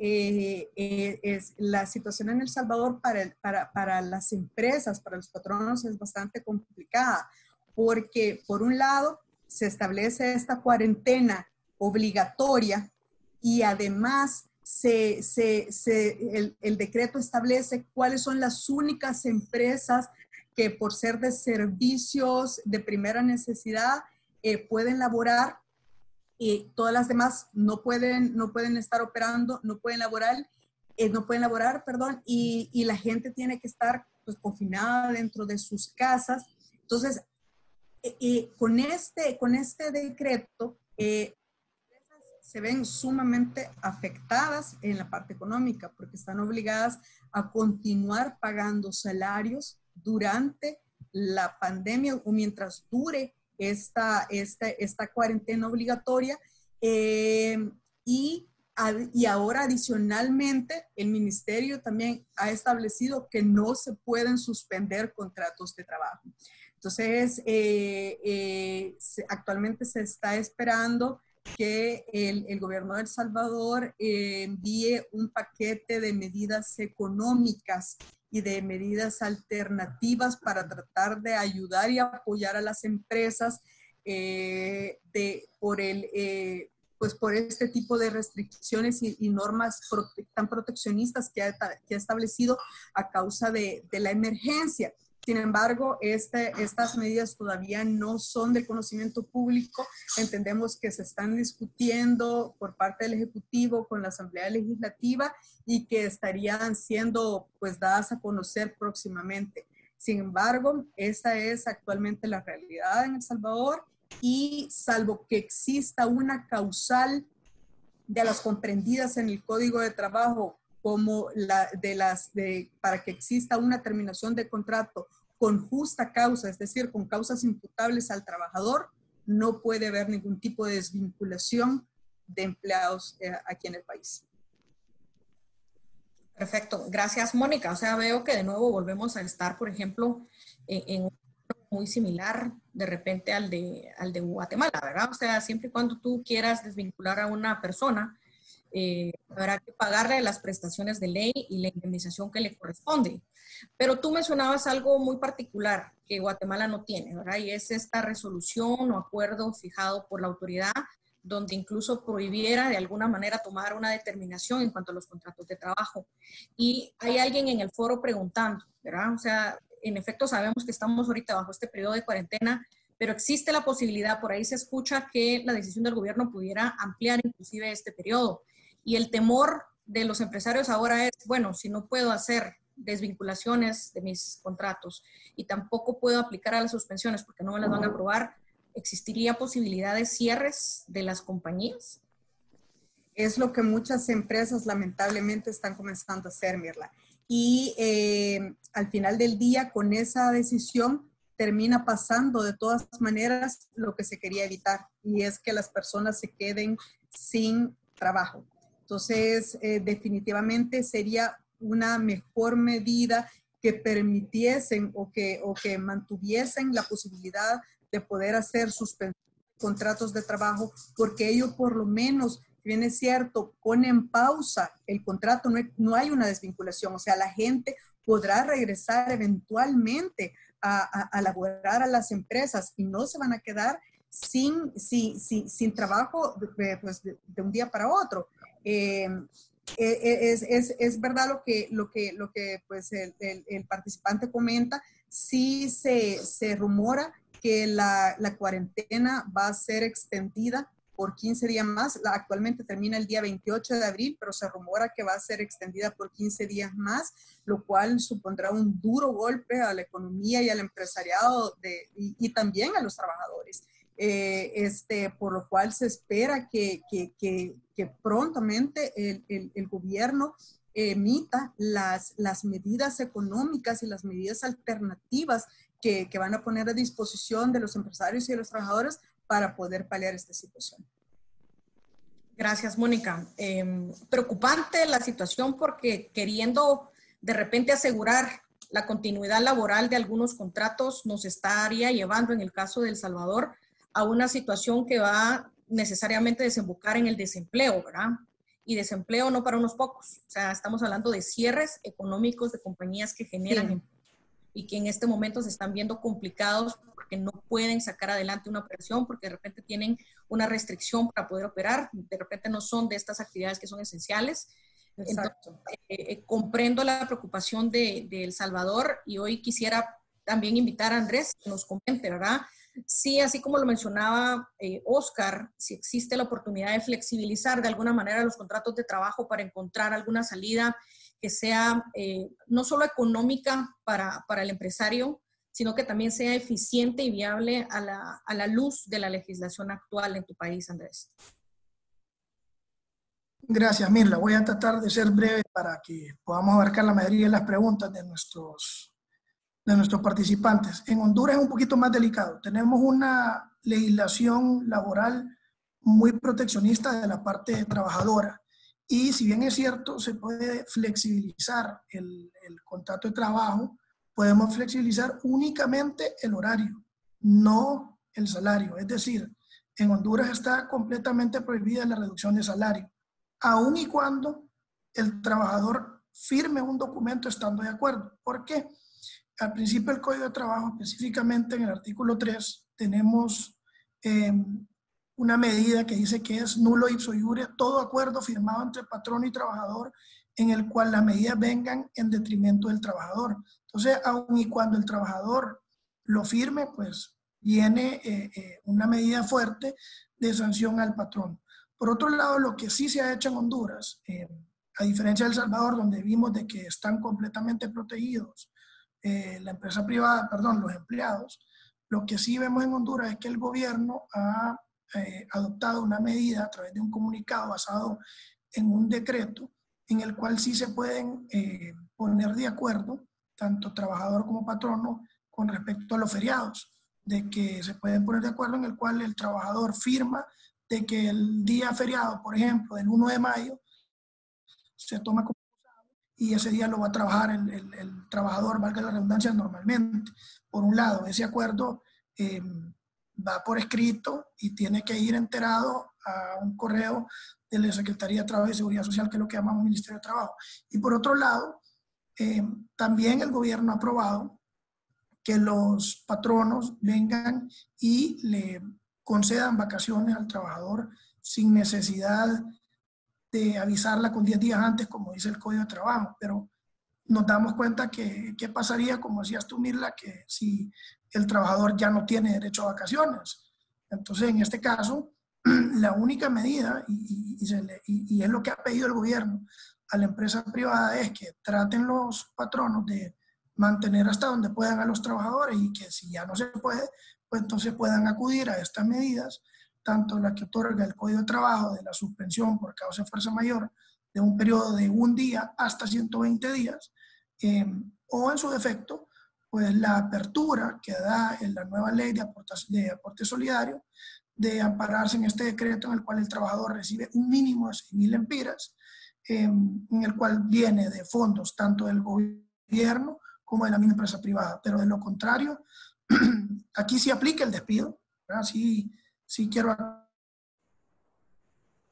la situación en El Salvador para las empresas, para los patronos, es bastante complicada, porque por un lado se establece esta cuarentena obligatoria y además el decreto establece cuáles son las únicas empresas que por ser de servicios de primera necesidad pueden laborar, y todas las demás no pueden estar operando, no pueden laborar, y la gente tiene que estar pues confinada dentro de sus casas. Entonces, con este decreto, se ven sumamente afectadas en la parte económica porque están obligadas a continuar pagando salarios durante la pandemia o mientras dure esta cuarentena obligatoria, y ahora adicionalmente el ministerio también ha establecido que no se pueden suspender contratos de trabajo. Entonces, actualmente se está esperando que el gobierno de El Salvador envíe un paquete de medidas económicas y de medidas alternativas para tratar de ayudar y apoyar a las empresas por este tipo de restricciones y normas tan proteccionistas que ha establecido a causa de la emergencia. Sin embargo, estas medidas todavía no son del conocimiento público. Entendemos que se están discutiendo por parte del Ejecutivo con la Asamblea Legislativa y que estarían siendo pues dadas a conocer próximamente. Sin embargo, esa es actualmente la realidad en El Salvador, y salvo que exista una causal de las comprendidas en el Código de Trabajo, como para que exista una terminación de contrato con justa causa, es decir, con causas imputables al trabajador, no puede haber ningún tipo de desvinculación de empleados aquí en el país. Perfecto, gracias, Mónica. O sea, veo que de nuevo volvemos a estar, por ejemplo, en un muy similar de repente al de Guatemala, ¿verdad? O sea, siempre y cuando tú quieras desvincular a una persona, habrá que pagarle las prestaciones de ley y la indemnización que le corresponde. Pero tú mencionabas algo muy particular que Guatemala no tiene, ¿verdad? Y es esta resolución o acuerdo fijado por la autoridad donde incluso prohibiera de alguna manera tomar una determinación en cuanto a los contratos de trabajo. Y hay alguien en el foro preguntando, ¿verdad? O sea, en efecto sabemos que estamos ahorita bajo este periodo de cuarentena, pero existe la posibilidad, por ahí se escucha que la decisión del gobierno pudiera ampliar inclusive este periodo. Y el temor de los empresarios ahora es, bueno, si no puedo hacer desvinculaciones de mis contratos y tampoco puedo aplicar a las suspensiones porque no me las van a aprobar, ¿existiría posibilidad de cierres de las compañías? Es lo que muchas empresas lamentablemente están comenzando a hacer, Mirla. Y al final del día, con esa decisión, termina pasando de todas maneras lo que se quería evitar, y es que las personas se queden sin trabajo. Entonces, definitivamente sería una mejor medida que permitiesen o que mantuviesen la posibilidad de poder hacer suspensiones de contratos de trabajo, porque ello por lo menos, si bien es cierto, pone en pausa el contrato, no hay una desvinculación, o sea, la gente podrá regresar eventualmente a laborar a las empresas y no se van a quedar sin trabajo pues de un día para otro. Es verdad lo que pues el participante comenta. Sí se rumora que la cuarentena va a ser extendida por 15 días más. Actualmente termina el día 28 de abril, pero se rumora que va a ser extendida por 15 días más, lo cual supondrá un duro golpe a la economía y al empresariado y también a los trabajadores. Por lo cual se espera que prontamente el gobierno emita las medidas económicas y las medidas alternativas que van a poner a disposición de los empresarios y de los trabajadores para poder paliar esta situación. Gracias, Mónica. Preocupante la situación porque queriendo de repente asegurar la continuidad laboral de algunos contratos nos estaría llevando, en el caso de El Salvador, a una situación que va necesariamente a desembocar en el desempleo, ¿verdad? Y desempleo no para unos pocos. O sea, estamos hablando de cierres económicos de compañías que generan empleo y que en este momento se están viendo complicados porque no pueden sacar adelante una operación, porque de repente tienen una restricción para poder operar, de repente no son de estas actividades que son esenciales. Exacto. Entonces, comprendo la preocupación de El Salvador y hoy quisiera también invitar a Andrés que nos comente, ¿verdad? Sí, así como lo mencionaba Oscar, si existe la oportunidad de flexibilizar de alguna manera los contratos de trabajo para encontrar alguna salida que sea no solo económica para el empresario, sino que también sea eficiente y viable a la luz de la legislación actual en tu país, Andrés. Gracias, Mirla. Voy a tratar de ser breve para que podamos abarcar la mayoría de las preguntas de nuestros participantes. En Honduras es un poquito más delicado. Tenemos una legislación laboral muy proteccionista de la parte trabajadora. Y si bien es cierto, se puede flexibilizar el contrato de trabajo, podemos flexibilizar únicamente el horario, no el salario. Es decir, en Honduras está completamente prohibida la reducción de salario, aun y cuando el trabajador firme un documento estando de acuerdo. ¿Por qué? Al principio del Código de Trabajo, específicamente en el artículo 3, tenemos una medida que dice que es nulo ipso iure todo acuerdo firmado entre patrón y trabajador en el cual las medidas vengan en detrimento del trabajador. Entonces, aun y cuando el trabajador lo firme, pues viene una medida fuerte de sanción al patrón. Por otro lado, lo que sí se ha hecho en Honduras, a diferencia de El Salvador, donde vimos de que están completamente protegidos la empresa privada, perdón, los empleados, lo que sí vemos en Honduras es que el gobierno ha adoptado una medida a través de un comunicado basado en un decreto en el cual sí se pueden poner de acuerdo tanto trabajador como patrono con respecto a los feriados, de que se pueden poner de acuerdo en el cual el trabajador firma de que el día feriado, por ejemplo, del 1 de mayo, se toma como y ese día lo va a trabajar el trabajador, valga la redundancia, normalmente. Por un lado, ese acuerdo va por escrito y tiene que ir enterado a un correo de la Secretaría de Trabajo y Seguridad Social, que es lo que llamamos Ministerio de Trabajo. Y por otro lado, también el gobierno ha aprobado que los patronos vengan y le concedan vacaciones al trabajador sin necesidad de avisarla con 10 días antes, como dice el Código de Trabajo. Pero nos damos cuenta que qué pasaría, como decías tú, Mirla, que si el trabajador ya no tiene derecho a vacaciones. Entonces, en este caso, la única medida, y es lo que ha pedido el gobierno a la empresa privada, es que traten los patronos de mantener hasta donde puedan a los trabajadores, y que si ya no se puede, pues entonces puedan acudir a estas medidas, tanto la que otorga el Código de Trabajo de la suspensión por causa de fuerza mayor de un periodo de 1 día hasta 120 días, o en su defecto, pues la apertura que da en la nueva ley de aporte solidario, de ampararse en este decreto en el cual el trabajador recibe un mínimo de 6.000 lempiras, en el cual viene de fondos tanto del gobierno como de la misma empresa privada. Pero de lo contrario, aquí sí aplica el despido, ¿verdad? Sí quiero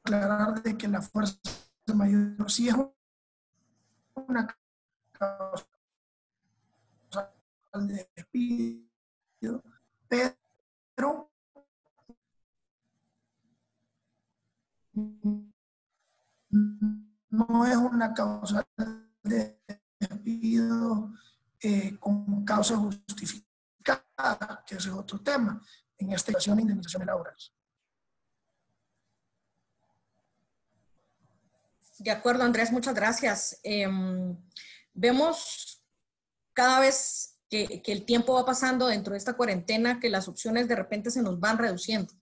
aclarar de que la fuerza mayor sí es una causa de despido, pero no es una causa de despido con causa justificada, que ese es otro tema, en esta ocasión de indemnizaciones laborales. De acuerdo, Andrés, muchas gracias. Vemos cada vez que el tiempo va pasando dentro de esta cuarentena, que las opciones de repente se nos van reduciendo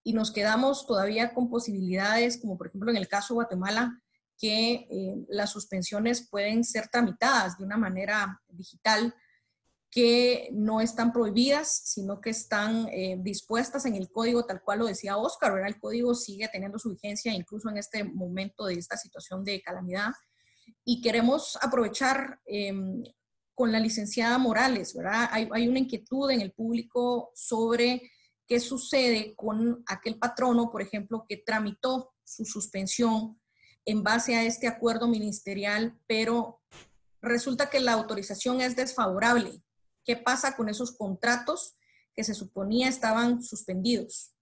y nos quedamos todavía con posibilidades, como por ejemplo en el caso de Guatemala, que las suspensiones pueden ser tramitadas de una manera digital, que no están prohibidas, sino que están dispuestas en el código, tal cual lo decía Oscar, ¿verdad? El código sigue teniendo su vigencia incluso en este momento de esta situación de calamidad. Y queremos aprovechar con la licenciada Morales, ¿verdad? Hay una inquietud en el público sobre qué sucede con aquel patrono, por ejemplo, que tramitó su suspensión en base a este acuerdo ministerial, pero resulta que la autorización es desfavorable. ¿Qué pasa con esos contratos que se suponía estaban suspendidos?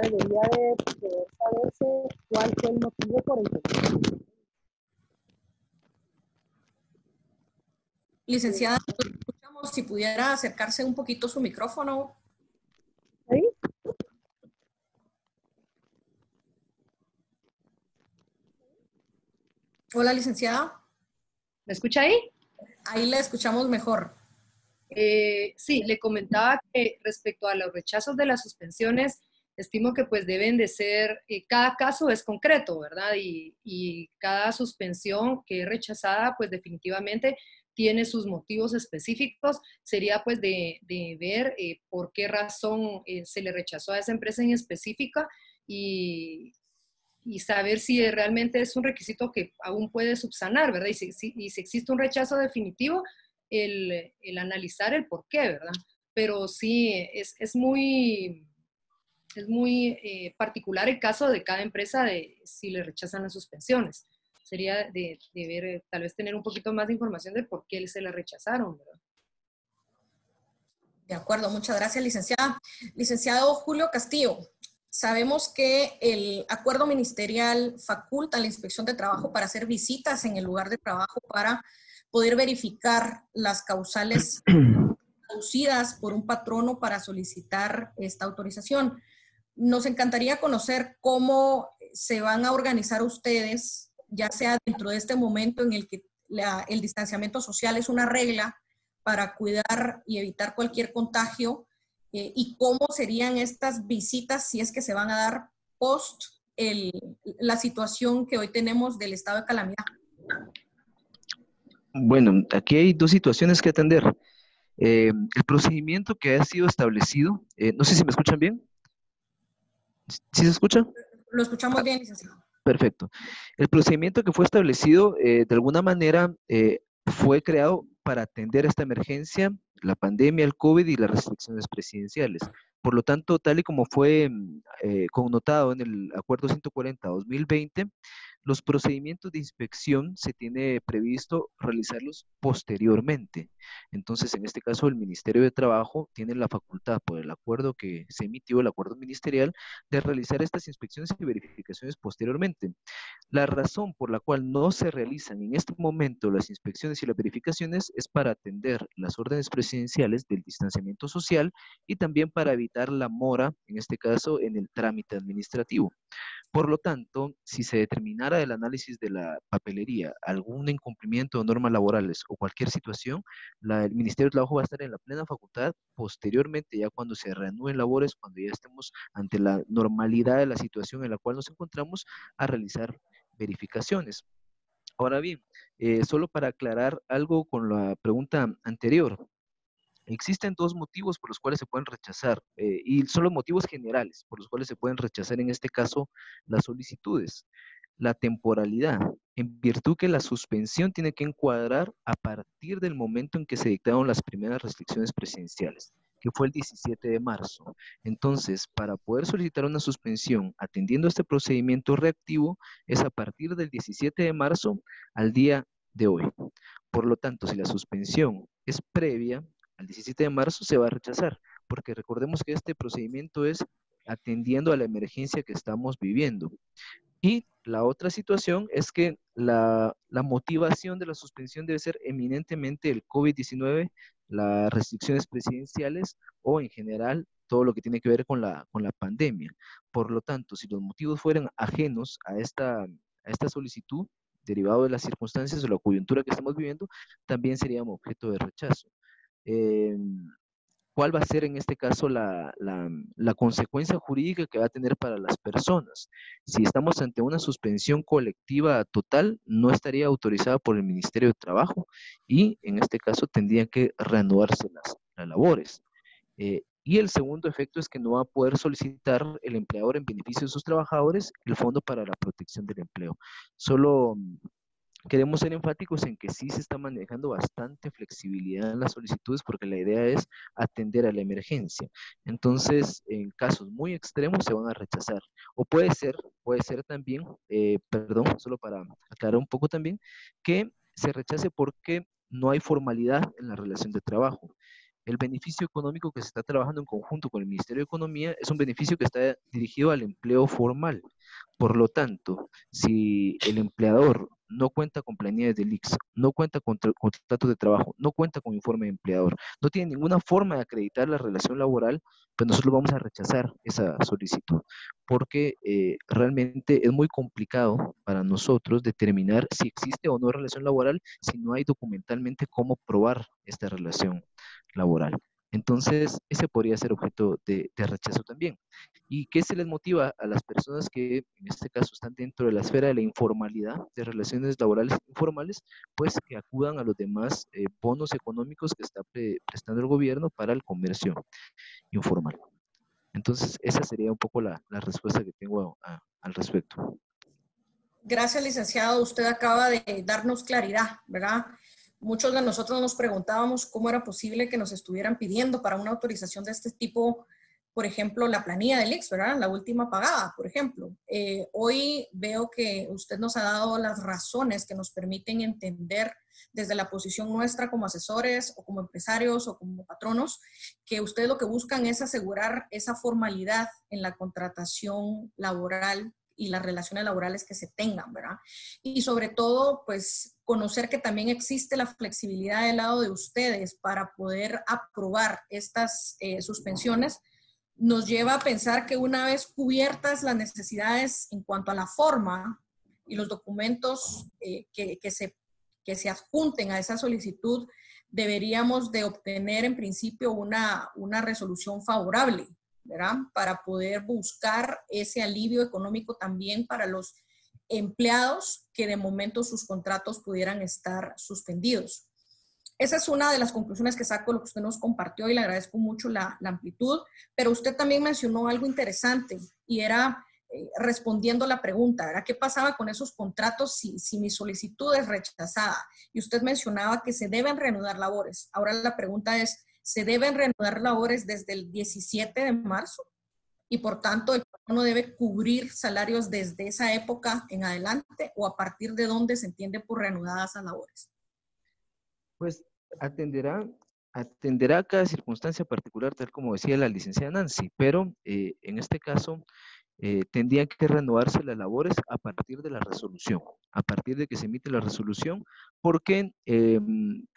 Debería de poder saberse cuál fue el motivo por el que... Licenciada, escuchamos, si pudiera acercarse un poquito su micrófono. ¿Sí? Hola, licenciada. ¿Me escucha ahí? Ahí la escuchamos mejor. Sí, le comentaba que respecto a los rechazos de las suspensiones, estimo que pues deben de ser, cada caso es concreto, ¿verdad? Y cada suspensión que es rechazada, pues definitivamente tiene sus motivos específicos. Sería pues de ver por qué razón se le rechazó a esa empresa en específica y saber si realmente es un requisito que aún puede subsanar, ¿verdad? Y si existe un rechazo definitivo, el analizar el por qué, ¿verdad? Pero sí, es muy particular el caso de cada empresa de si le rechazan las suspensiones. Sería de ver, tal vez tener un poquito más de información de por qué se le rechazaron, ¿verdad? De acuerdo, muchas gracias, licenciada. Licenciado Julio Castillo, sabemos que el acuerdo ministerial faculta a la Inspección de Trabajo para hacer visitas en el lugar de trabajo para poder verificar las causales producidas por un patrono para solicitar esta autorización. Nos encantaría conocer cómo se van a organizar ustedes, ya sea dentro de este momento en el que el distanciamiento social es una regla para cuidar y evitar cualquier contagio, y cómo serían estas visitas si es que se van a dar post la situación que hoy tenemos del estado de calamidad. Bueno, aquí hay dos situaciones que atender. El procedimiento que ha sido establecido, no sé si me escuchan bien. ¿Sí se escucha? Lo escuchamos bien, licenciado. Perfecto. El procedimiento que fue establecido, de alguna manera, fue creado para atender esta emergencia, la pandemia, el COVID y las restricciones presidenciales. Por lo tanto, tal y como fue connotado en el Acuerdo 140-2020, los procedimientos de inspección se tiene previsto realizarlos posteriormente. Entonces, en este caso, el Ministerio de Trabajo tiene la facultad, por el acuerdo que se emitió, el acuerdo ministerial, de realizar estas inspecciones y verificaciones posteriormente. La razón por la cual no se realizan en este momento las inspecciones y las verificaciones es para atender las órdenes presidenciales del distanciamiento social y también para evitar la mora, en este caso, en el trámite administrativo. Por lo tanto, si se determinara del análisis de la papelería algún incumplimiento de normas laborales o cualquier situación, el Ministerio de Trabajo va a estar en la plena facultad posteriormente, ya cuando se reanuden labores, cuando ya estemos ante la normalidad de la situación en la cual nos encontramos, a realizar verificaciones. Ahora bien, solo para aclarar algo con la pregunta anterior, existen dos motivos por los cuales se pueden rechazar, y son los motivos generales por los cuales se pueden rechazar en este caso las solicitudes. La temporalidad, en virtud que la suspensión tiene que encuadrar a partir del momento en que se dictaron las primeras restricciones presidenciales, que fue el 17 de marzo. Entonces, para poder solicitar una suspensión atendiendo este procedimiento reactivo, es a partir del 17 de marzo al día de hoy. Por lo tanto, si la suspensión es previa al 17 de marzo, se va a rechazar, porque recordemos que este procedimiento es atendiendo a la emergencia que estamos viviendo. Y la otra situación es que la motivación de la suspensión debe ser eminentemente el COVID-19, las restricciones presidenciales o en general todo lo que tiene que ver con la pandemia. Por lo tanto, si los motivos fueran ajenos a esta solicitud, derivado de las circunstancias o la coyuntura que estamos viviendo, también seríamos objeto de rechazo. ¿Cuál va a ser en este caso la consecuencia jurídica que va a tener para las personas? Si estamos ante una suspensión colectiva total, no estaría autorizada por el Ministerio de Trabajo y en este caso tendrían que reanudarse las labores. Y el segundo efecto es que no va a poder solicitar el empleador en beneficio de sus trabajadores el Fondo para la Protección del Empleo. Solo queremos ser enfáticos en que sí se está manejando bastante flexibilidad en las solicitudes porque la idea es atender a la emergencia. Entonces, en casos muy extremos se van a rechazar. O puede ser también, solo para aclarar un poco también, que se rechace porque no hay formalidad en la relación de trabajo. El beneficio económico que se está trabajando en conjunto con el Ministerio de Economía es un beneficio que está dirigido al empleo formal. Por lo tanto, si el empleador no cuenta con planillas del ICS, no cuenta con contratos de trabajo, no cuenta con informe de empleador, no tiene ninguna forma de acreditar la relación laboral, pues nosotros vamos a rechazar esa solicitud, porque realmente es muy complicado para nosotros determinar si existe o no relación laboral si no hay documentalmente cómo probar esta relación laboral. Entonces, ese podría ser objeto de rechazo también. ¿Y qué se les motiva a las personas que en este caso están dentro de la esfera de la informalidad, de relaciones laborales informales? Pues que acudan a los demás bonos económicos que está prestando el gobierno para el comercio informal. Entonces, esa sería un poco la respuesta que tengo al respecto. Gracias, licenciado. Usted acaba de darnos claridad, ¿verdad? Muchos de nosotros nos preguntábamos cómo era posible que nos estuvieran pidiendo para una autorización de este tipo, por ejemplo, la planilla del ICS, ¿verdad? La última pagada, por ejemplo. Hoy veo que usted nos ha dado las razones que nos permiten entender desde la posición nuestra como asesores o como empresarios o como patronos, que ustedes lo que buscan es asegurar esa formalidad en la contratación laboral y las relaciones laborales que se tengan, ¿verdad? Y sobre todo, pues, conocer que también existe la flexibilidad del lado de ustedes para poder aprobar estas suspensiones, nos lleva a pensar que una vez cubiertas las necesidades en cuanto a la forma y los documentos que se adjunten a esa solicitud, deberíamos de obtener en principio una resolución favorable, ¿verdad? Para poder buscar ese alivio económico también para los empleados que de momento sus contratos pudieran estar suspendidos. Esa es una de las conclusiones que saco de lo que usted nos compartió y le agradezco mucho la amplitud, pero usted también mencionó algo interesante y era respondiendo la pregunta, ¿verdad? ¿Qué pasaba con esos contratos si mi solicitud es rechazada? Y usted mencionaba que se deben reanudar labores. Ahora la pregunta es, ¿se deben reanudar labores desde el 17 de marzo? Y por tanto, el patrono debe cubrir salarios desde esa época en adelante, o a partir de dónde se entiende por reanudadas las labores. Pues atenderá a cada circunstancia particular, tal como decía la licenciada Nancy, pero en este caso tendrían que renovarse las labores a partir de la resolución, a partir de que se emite la resolución, porque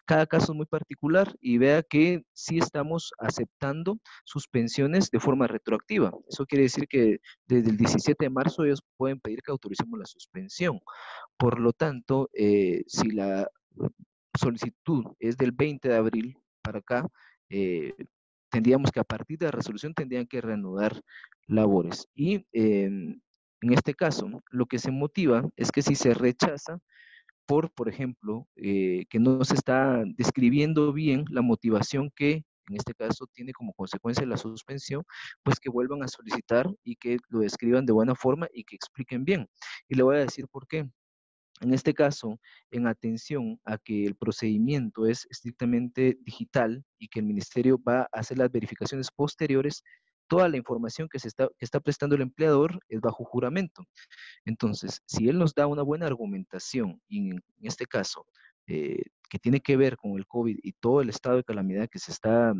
cada caso es muy particular y vea que sí estamos aceptando suspensiones de forma retroactiva. Eso quiere decir que desde el 17 de marzo ellos pueden pedir que autoricemos la suspensión. Por lo tanto, si la solicitud es del 20 de abril para acá, tendríamos que a partir de la resolución tendrían que reanudar labores. Y en este caso, lo que se motiva es que si se rechaza por ejemplo, que no se está describiendo bien la motivación que en este caso tiene como consecuencia la suspensión, pues que vuelvan a solicitar y que lo describan de buena forma y que expliquen bien. Y le voy a decir por qué. En este caso, en atención a que el procedimiento es estrictamente digital y que el ministerio va a hacer las verificaciones posteriores, toda la información que está prestando el empleador es bajo juramento. Entonces, si él nos da una buena argumentación, y en este caso, que tiene que ver con el COVID y todo el estado de calamidad que se está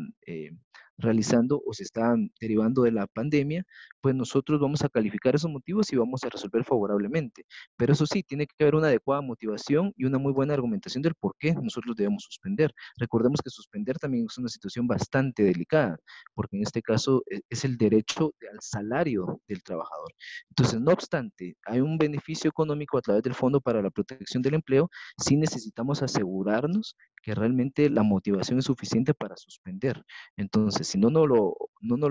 realizando o se está derivando de la pandemia, pues nosotros vamos a calificar esos motivos y vamos a resolver favorablemente. Pero eso sí, tiene que haber una adecuada motivación y una muy buena argumentación del por qué nosotros debemos suspender. Recordemos que suspender también es una situación bastante delicada, porque en este caso es el derecho al salario del trabajador. Entonces, no obstante, hay un beneficio económico a través del Fondo para la Protección del Empleo, sí necesitamos asegurarnos que realmente la motivación es suficiente para suspender. Entonces, si no nos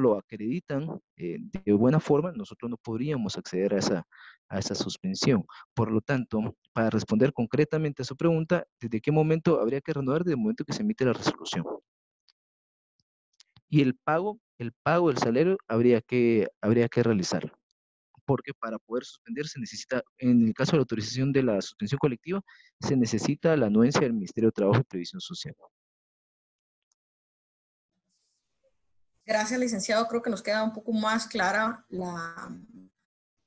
lo acreditan de buena forma, nosotros no podríamos acceder a esa suspensión. Por lo tanto, para responder concretamente a su pregunta, ¿desde qué momento habría que renovar? Desde el momento que se emite la resolución. Y el pago del salario habría que realizarlo, porque para poder suspender se necesita, en el caso de la autorización de la suspensión colectiva, se necesita la anuencia del Ministerio de Trabajo y Previsión Social. Gracias, licenciado. Creo que nos queda un poco más clara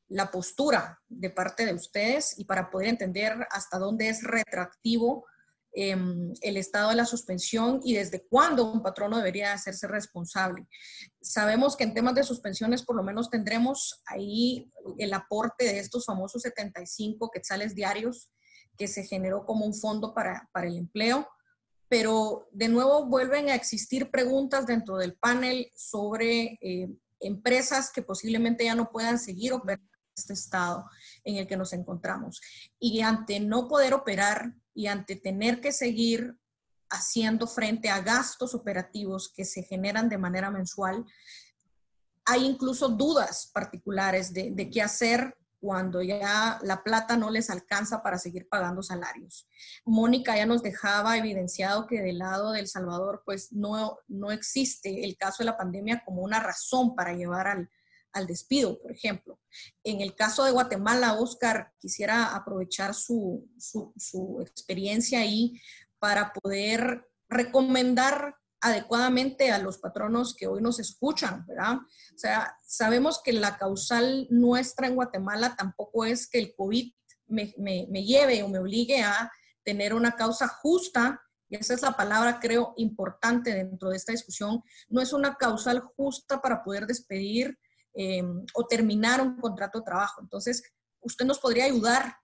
la postura de parte de ustedes, y para poder entender hasta dónde es retroactivo el estado de la suspensión y desde cuándo un patrono debería hacerse responsable. Sabemos que en temas de suspensiones por lo menos tendremos ahí el aporte de estos famosos 75 quetzales diarios que se generó como un fondo para el empleo, pero de nuevo vuelven a existir preguntas dentro del panel sobre empresas que posiblemente ya no puedan seguir operando en este estado en el que nos encontramos. Y ante no poder operar y ante tener que seguir haciendo frente a gastos operativos que se generan de manera mensual, hay incluso dudas particulares de qué hacer cuando ya la plata no les alcanza para seguir pagando salarios. Mónica ya nos dejaba evidenciado que del lado de El Salvador pues no existe el caso de la pandemia como una razón para llevar al despido, por ejemplo. En el caso de Guatemala, Oscar, quisiera aprovechar su experiencia ahí para poder recomendar adecuadamente a los patronos que hoy nos escuchan, ¿verdad? O sea, sabemos que la causal nuestra en Guatemala tampoco es que el COVID me lleve o me obligue a tener una causa justa, y esa es la palabra, creo, importante dentro de esta discusión. No es una causal justa para poder despedir o terminar un contrato de trabajo. Entonces, usted nos podría ayudar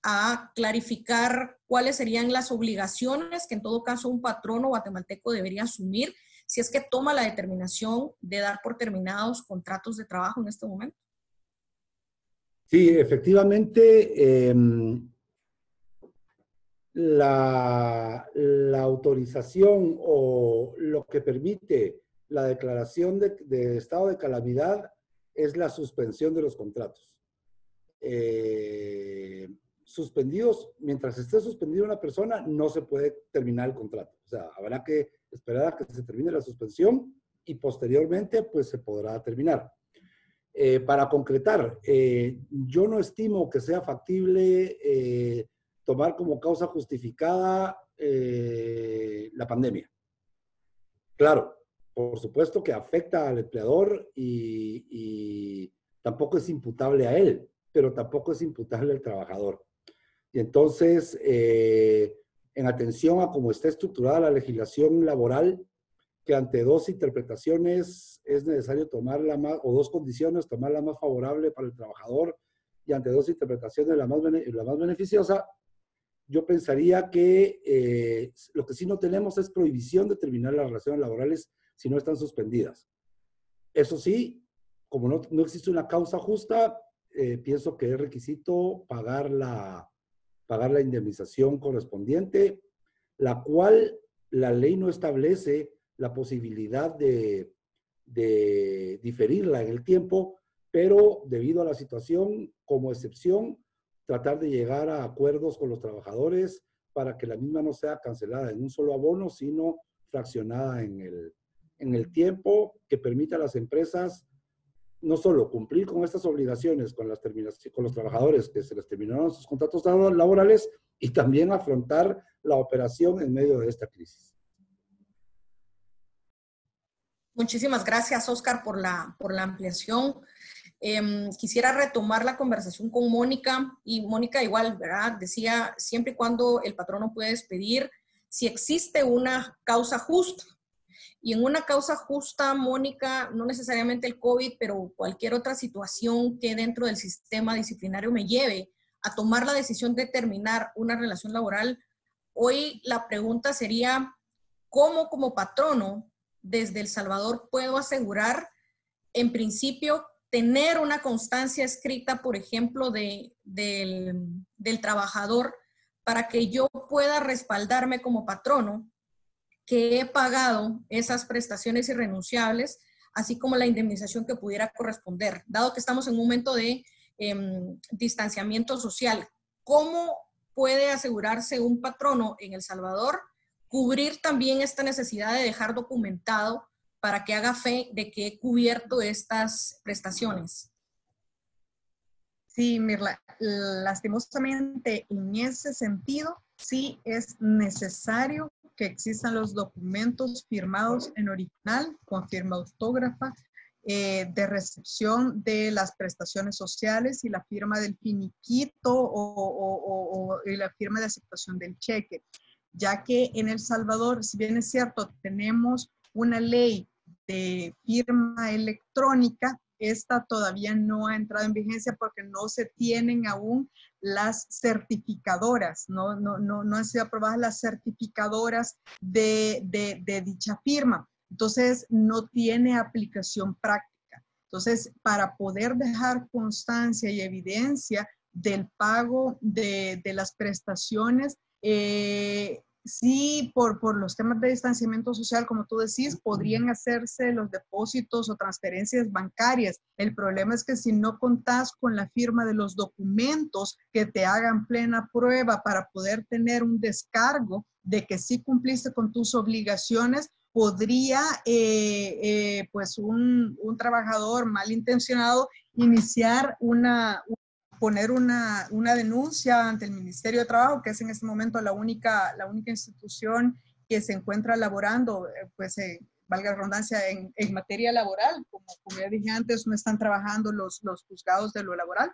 a clarificar cuáles serían las obligaciones que en todo caso un patrono guatemalteco debería asumir si es que toma la determinación de dar por terminados contratos de trabajo en este momento. Sí, efectivamente, la autorización o lo que permite la declaración de estado de calamidad es la suspensión de los contratos. Suspendidos, mientras esté suspendida una persona, no se puede terminar el contrato. O sea, habrá que esperar a que se termine la suspensión y posteriormente, pues, se podrá terminar. Para concretar, yo no estimo que sea factible tomar como causa justificada la pandemia. Claro, por supuesto que afecta al empleador y tampoco es imputable a él, pero tampoco es imputable al trabajador. Y entonces, en atención a cómo está estructurada la legislación laboral, que ante dos interpretaciones es necesario tomar la más, o dos condiciones, tomar la más favorable para el trabajador, y ante dos interpretaciones la más beneficiosa, yo pensaría que lo que sí no tenemos es prohibición de terminar las relaciones laborales si no están suspendidas. Eso sí, como no existe una causa justa, pienso que es requisito pagar la indemnización correspondiente, la cual la ley no establece la posibilidad de diferirla en el tiempo, pero debido a la situación, como excepción, tratar de llegar a acuerdos con los trabajadores para que la misma no sea cancelada en un solo abono, sino fraccionada en el tiempo, que permita a las empresas no solo cumplir con estas obligaciones con los trabajadores que se les terminaron sus contratos laborales, y también afrontar la operación en medio de esta crisis. Muchísimas gracias, Oscar, por la ampliación. Quisiera retomar la conversación con Mónica, y Mónica igual, ¿verdad? Decía, siempre y cuando el patrono puede despedir, si existe una causa justa. Y en una causa justa, Mónica, no necesariamente el COVID, pero cualquier otra situación que dentro del sistema disciplinario me lleve a tomar la decisión de terminar una relación laboral, hoy la pregunta sería, ¿cómo como patrono desde El Salvador puedo asegurar, en principio, tener una constancia escrita, por ejemplo, del trabajador, para que yo pueda respaldarme como patrono que he pagado esas prestaciones irrenunciables, así como la indemnización que pudiera corresponder, dado que estamos en un momento de distanciamiento social? ¿Cómo puede asegurarse un patrono en El Salvador cubrir también esta necesidad de dejar documentado para que haga fe de que he cubierto estas prestaciones? Sí, Mirla, lastimosamente en ese sentido sí es necesario que existan los documentos firmados en original, con firma autógrafa, de recepción de las prestaciones sociales y la firma del finiquito o la firma de aceptación del cheque, ya que en El Salvador, si bien es cierto, tenemos una ley de firma electrónica, esta todavía no ha entrado en vigencia porque no se tienen aún las certificadoras, no han sido aprobadas las certificadoras de dicha firma. Entonces, no tiene aplicación práctica. Entonces, para poder dejar constancia y evidencia del pago de las prestaciones, sí, por los temas de distanciamiento social, como tú decís, podrían hacerse los depósitos o transferencias bancarias. El problema es que si no contás con la firma de los documentos que te hagan plena prueba para poder tener un descargo de que sí cumpliste con tus obligaciones, podría pues un trabajador malintencionado iniciar poner una denuncia ante el Ministerio de Trabajo, que es en este momento la única institución que se encuentra elaborando, valga la redundancia, en materia laboral. Como ya dije antes, no están trabajando los juzgados de lo laboral.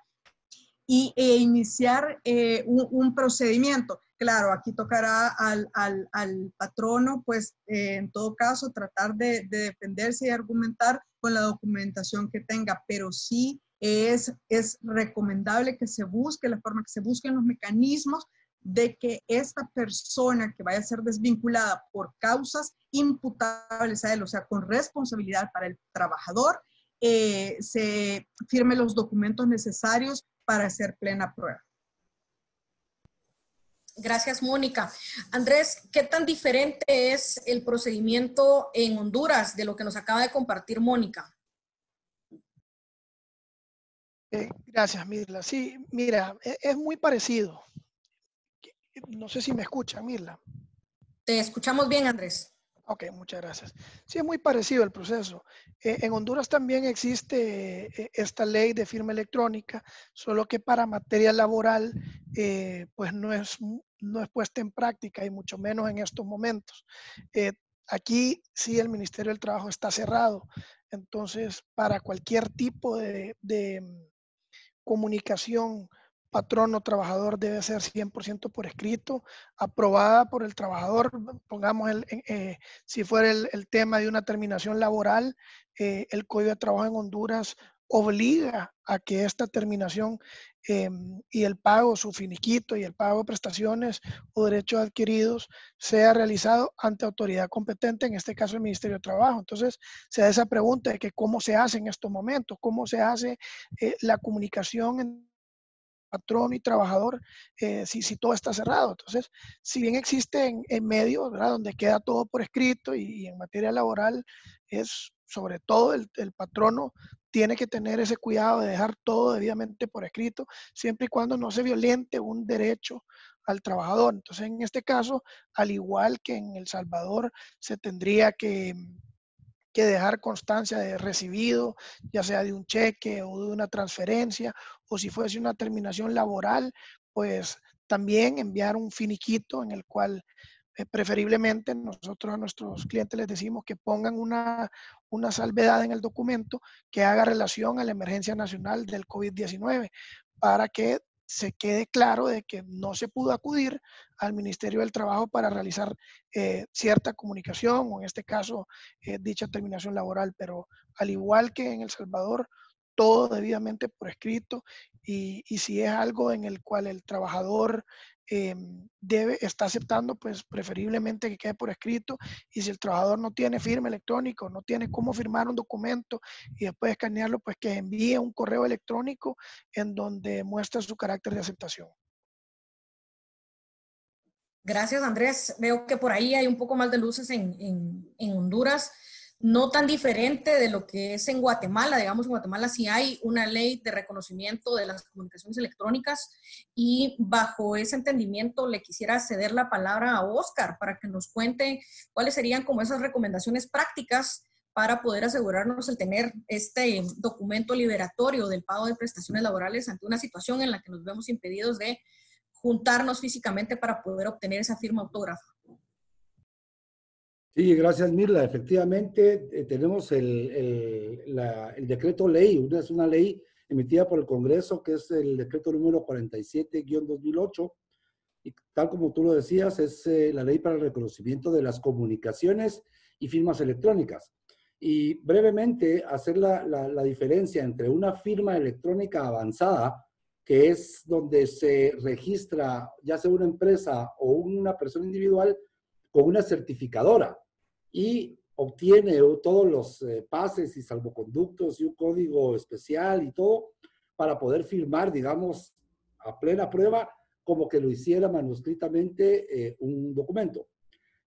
E iniciar un procedimiento. Claro, aquí tocará al patrono, pues en todo caso, tratar de defenderse y argumentar con la documentación que tenga, pero sí es recomendable que se busque la forma, que se busquen los mecanismos de que esta persona que vaya a ser desvinculada por causas imputables a él, o sea, con responsabilidad para el trabajador, se firme los documentos necesarios para hacer plena prueba. Gracias, Mónica. Andrés, ¿qué tan diferente es el procedimiento en Honduras de lo que nos acaba de compartir Mónica? Gracias, Mirla. Sí, mira, es muy parecido. No sé si me escuchan, Mirla. Te escuchamos bien, Andrés. Ok, muchas gracias. Sí, es muy parecido el proceso. En Honduras también existe esta ley de firma electrónica, solo que para materia laboral, pues no es puesta en práctica y mucho menos en estos momentos. Eh, Aquí sí el Ministerio del Trabajo está cerrado, entonces para cualquier tipo de comunicación patrono-trabajador debe ser 100% por escrito, aprobada por el trabajador. Pongamos, si fuera el tema de una terminación laboral, el Código de Trabajo en Honduras obliga a que esta terminación y el pago, su finiquito y el pago de prestaciones o derechos adquiridos sea realizado ante autoridad competente, en este caso el Ministerio de Trabajo. Entonces, se da esa pregunta de que cómo se hace en estos momentos, cómo se hace la comunicación entre patrón y trabajador si todo está cerrado. Entonces, si bien existe en medios, ¿verdad?, donde queda todo por escrito y en materia laboral es sobre todo el patrono tiene que tener ese cuidado de dejar todo debidamente por escrito, siempre y cuando no se violente un derecho al trabajador. Entonces, en este caso, al igual que en El Salvador, se tendría que dejar constancia de recibido, ya sea de un cheque o de una transferencia, o si fuese una terminación laboral, pues también enviar un finiquito en el cual preferiblemente nosotros a nuestros clientes les decimos que pongan una salvedad en el documento que haga relación a la emergencia nacional del COVID-19 para que se quede claro de que no se pudo acudir al Ministerio del Trabajo para realizar cierta comunicación o en este caso dicha terminación laboral, pero al igual que en El Salvador, todo debidamente por escrito y si es algo en el cual el trabajador está aceptando, pues preferiblemente que quede por escrito y si el trabajador no tiene firma electrónica, no tiene cómo firmar un documento y después escanearlo, pues que envíe un correo electrónico en donde muestra su carácter de aceptación. Gracias, Andrés. Veo que por ahí hay un poco más de luces en Honduras, no tan diferente de lo que es en Guatemala. Digamos, en Guatemala sí hay una ley de reconocimiento de las comunicaciones electrónicas y bajo ese entendimiento le quisiera ceder la palabra a Oscar para que nos cuente cuáles serían como esas recomendaciones prácticas para poder asegurarnos el tener este documento liberatorio del pago de prestaciones laborales ante una situación en la que nos vemos impedidos de juntarnos físicamente para poder obtener esa firma autógrafa. Sí, gracias, Mirla. Efectivamente, tenemos el decreto ley, es una ley emitida por el Congreso, que es el decreto número 47-2008, y tal como tú lo decías, es la ley para el reconocimiento de las comunicaciones y firmas electrónicas. Y brevemente, hacer la diferencia entre una firma electrónica avanzada, que es donde se registra ya sea una empresa o una persona individual con una certificadora y obtiene todos los pases y salvoconductos y un código especial y todo para poder firmar, digamos, a plena prueba, como que lo hiciera manuscritamente un documento.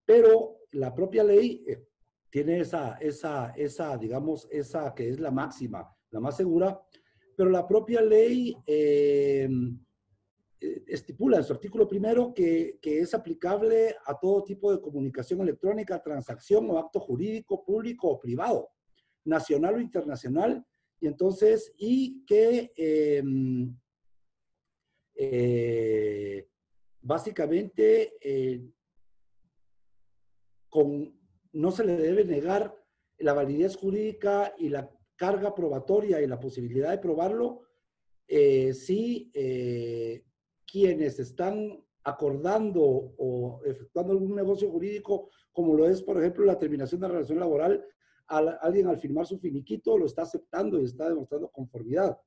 Pero la propia ley tiene digamos, esa que es la máxima, la más segura, pero la propia ley estipula en su artículo primero que es aplicable a todo tipo de comunicación electrónica, transacción o acto jurídico, público o privado, nacional o internacional, y entonces, y que básicamente no se le debe negar la validez jurídica y la carga probatoria y la posibilidad de probarlo si quienes están acordando o efectuando algún negocio jurídico, como lo es, por ejemplo, la terminación de la relación laboral, alguien al firmar su finiquito lo está aceptando y está demostrando conformidad.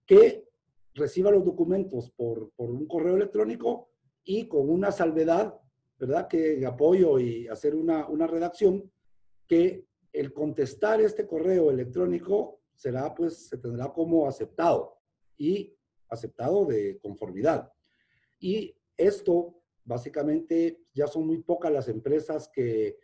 Que reciba los documentos por un correo electrónico y con una salvedad, ¿verdad?, que apoyo y hacer una redacción, que el contestar este correo electrónico será, pues, se tendrá como aceptado y aceptado de conformidad. Y esto, básicamente, ya son muy pocas las empresas que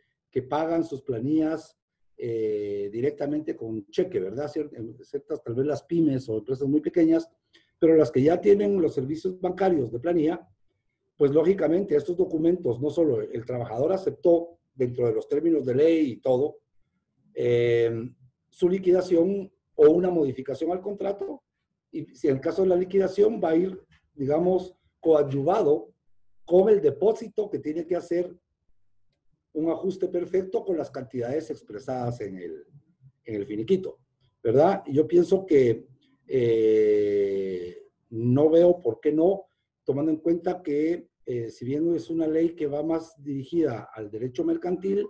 pagan sus planillas directamente con cheque, ¿verdad? Ciertas, tal vez las pymes o empresas muy pequeñas, pero las que ya tienen los servicios bancarios de planilla, pues lógicamente estos documentos, no solo el trabajador aceptó dentro de los términos de ley y todo, su liquidación o una modificación al contrato, y si en el caso de la liquidación va a ir, digamos, coadyuvado con el depósito que tiene que hacer un ajuste perfecto con las cantidades expresadas en el finiquito, ¿verdad? Y yo pienso que no veo por qué no, tomando en cuenta que si bien es una ley que va más dirigida al derecho mercantil,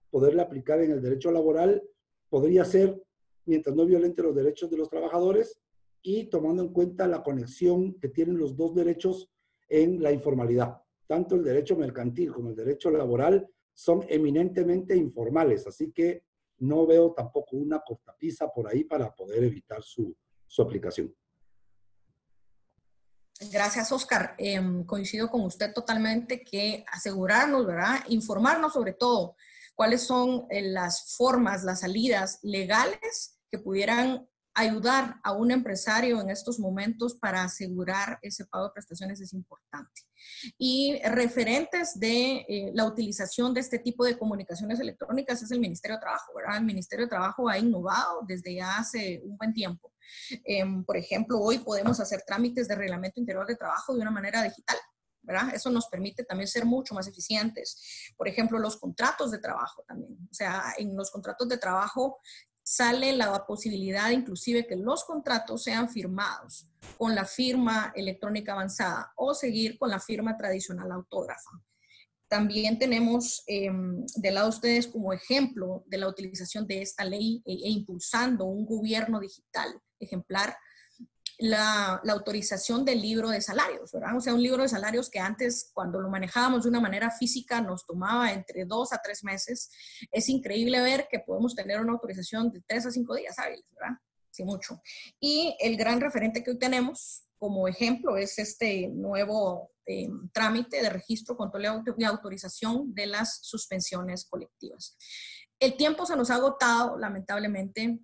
poderla aplicar en el derecho laboral podría ser, mientras no violente los derechos de los trabajadores y tomando en cuenta la conexión que tienen los dos derechos en la informalidad. Tanto el derecho mercantil como el derecho laboral son eminentemente informales, así que no veo tampoco una cortapisa por ahí para poder evitar su aplicación. Gracias, Oscar. Coincido con usted totalmente que asegurarnos, ¿verdad? Informarnos sobre todo cuáles son las formas, las salidas legales que pudieran ayudar a un empresario en estos momentos para asegurar ese pago de prestaciones es importante. Y referentes de la utilización de este tipo de comunicaciones electrónicas es el Ministerio de Trabajo, ¿verdad? El Ministerio de Trabajo ha innovado desde ya hace un buen tiempo. Por ejemplo, hoy podemos hacer trámites de reglamento interior de trabajo de una manera digital, ¿verdad? Eso nos permite también ser mucho más eficientes. Por ejemplo, los contratos de trabajo también. O sea, en los contratos de trabajo sale la posibilidad inclusive que los contratos sean firmados con la firma electrónica avanzada o seguir con la firma tradicional autógrafa. También tenemos del lado de ustedes como ejemplo de la utilización de esta ley e impulsando un gobierno digital ejemplar, la autorización del libro de salarios, ¿verdad? O sea, un libro de salarios que antes, cuando lo manejábamos de una manera física, nos tomaba entre 2 a 3 meses. Es increíble ver que podemos tener una autorización de 3 a 5 días hábiles, ¿verdad? Sí, mucho. Y el gran referente que hoy tenemos como ejemplo es este nuevo trámite de registro, control y autorización de las suspensiones colectivas. El tiempo se nos ha agotado, lamentablemente.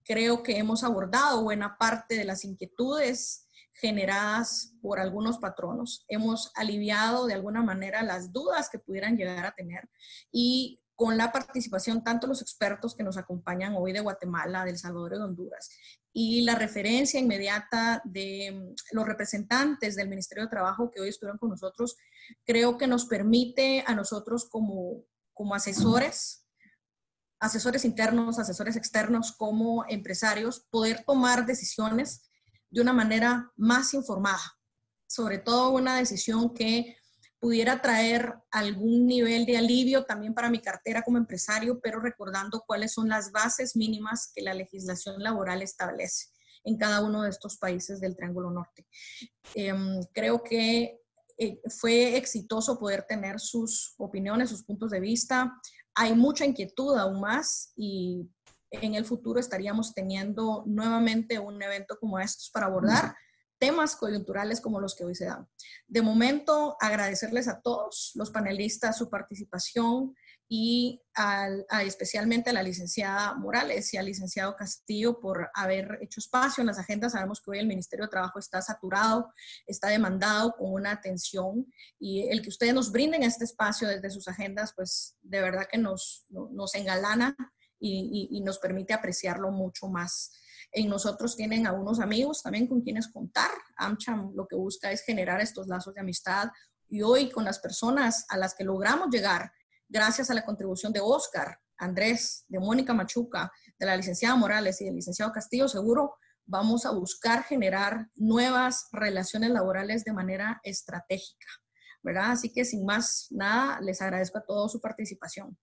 Creo que hemos abordado buena parte de las inquietudes generadas por algunos patronos. Hemos aliviado de alguna manera las dudas que pudieran llegar a tener y con la participación tanto de los expertos que nos acompañan hoy de Guatemala, de El Salvador y de Honduras y la referencia inmediata de los representantes del Ministerio de Trabajo que hoy estuvieron con nosotros, creo que nos permite a nosotros como asesores internos, asesores externos, como empresarios, poder tomar decisiones de una manera más informada. Sobre todo una decisión que pudiera traer algún nivel de alivio también para mi cartera como empresario, pero recordando cuáles son las bases mínimas que la legislación laboral establece en cada uno de estos países del Triángulo Norte. Creo que fue exitoso poder tener sus opiniones, sus puntos de vista. Hay mucha inquietud aún más y en el futuro estaríamos teniendo nuevamente un evento como estos para abordar temas coyunturales como los que hoy se dan. De momento, agradecerles a todos los panelistas su participación y especialmente a la licenciada Morales y al licenciado Castillo por haber hecho espacio en las agendas. Sabemos que hoy el Ministerio de Trabajo está saturado, está demandado con una atención y el que ustedes nos brinden este espacio desde sus agendas, pues de verdad que nos engalana y nos permite apreciarlo mucho más. En nosotros tienen a unos amigos también con quienes contar. AmCham lo que busca es generar estos lazos de amistad y hoy con las personas a las que logramos llegar, gracias a la contribución de Oscar, Andrés, de Mónica Machuca, de la licenciada Morales y del licenciado Castillo, seguro vamos a buscar generar nuevas relaciones laborales de manera estratégica, ¿verdad? Así que sin más nada, les agradezco a todos su participación.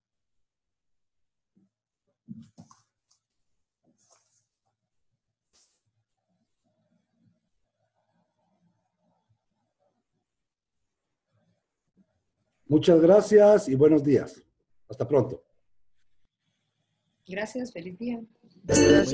Muchas gracias y buenos días. Hasta pronto. Gracias, feliz día. Gracias.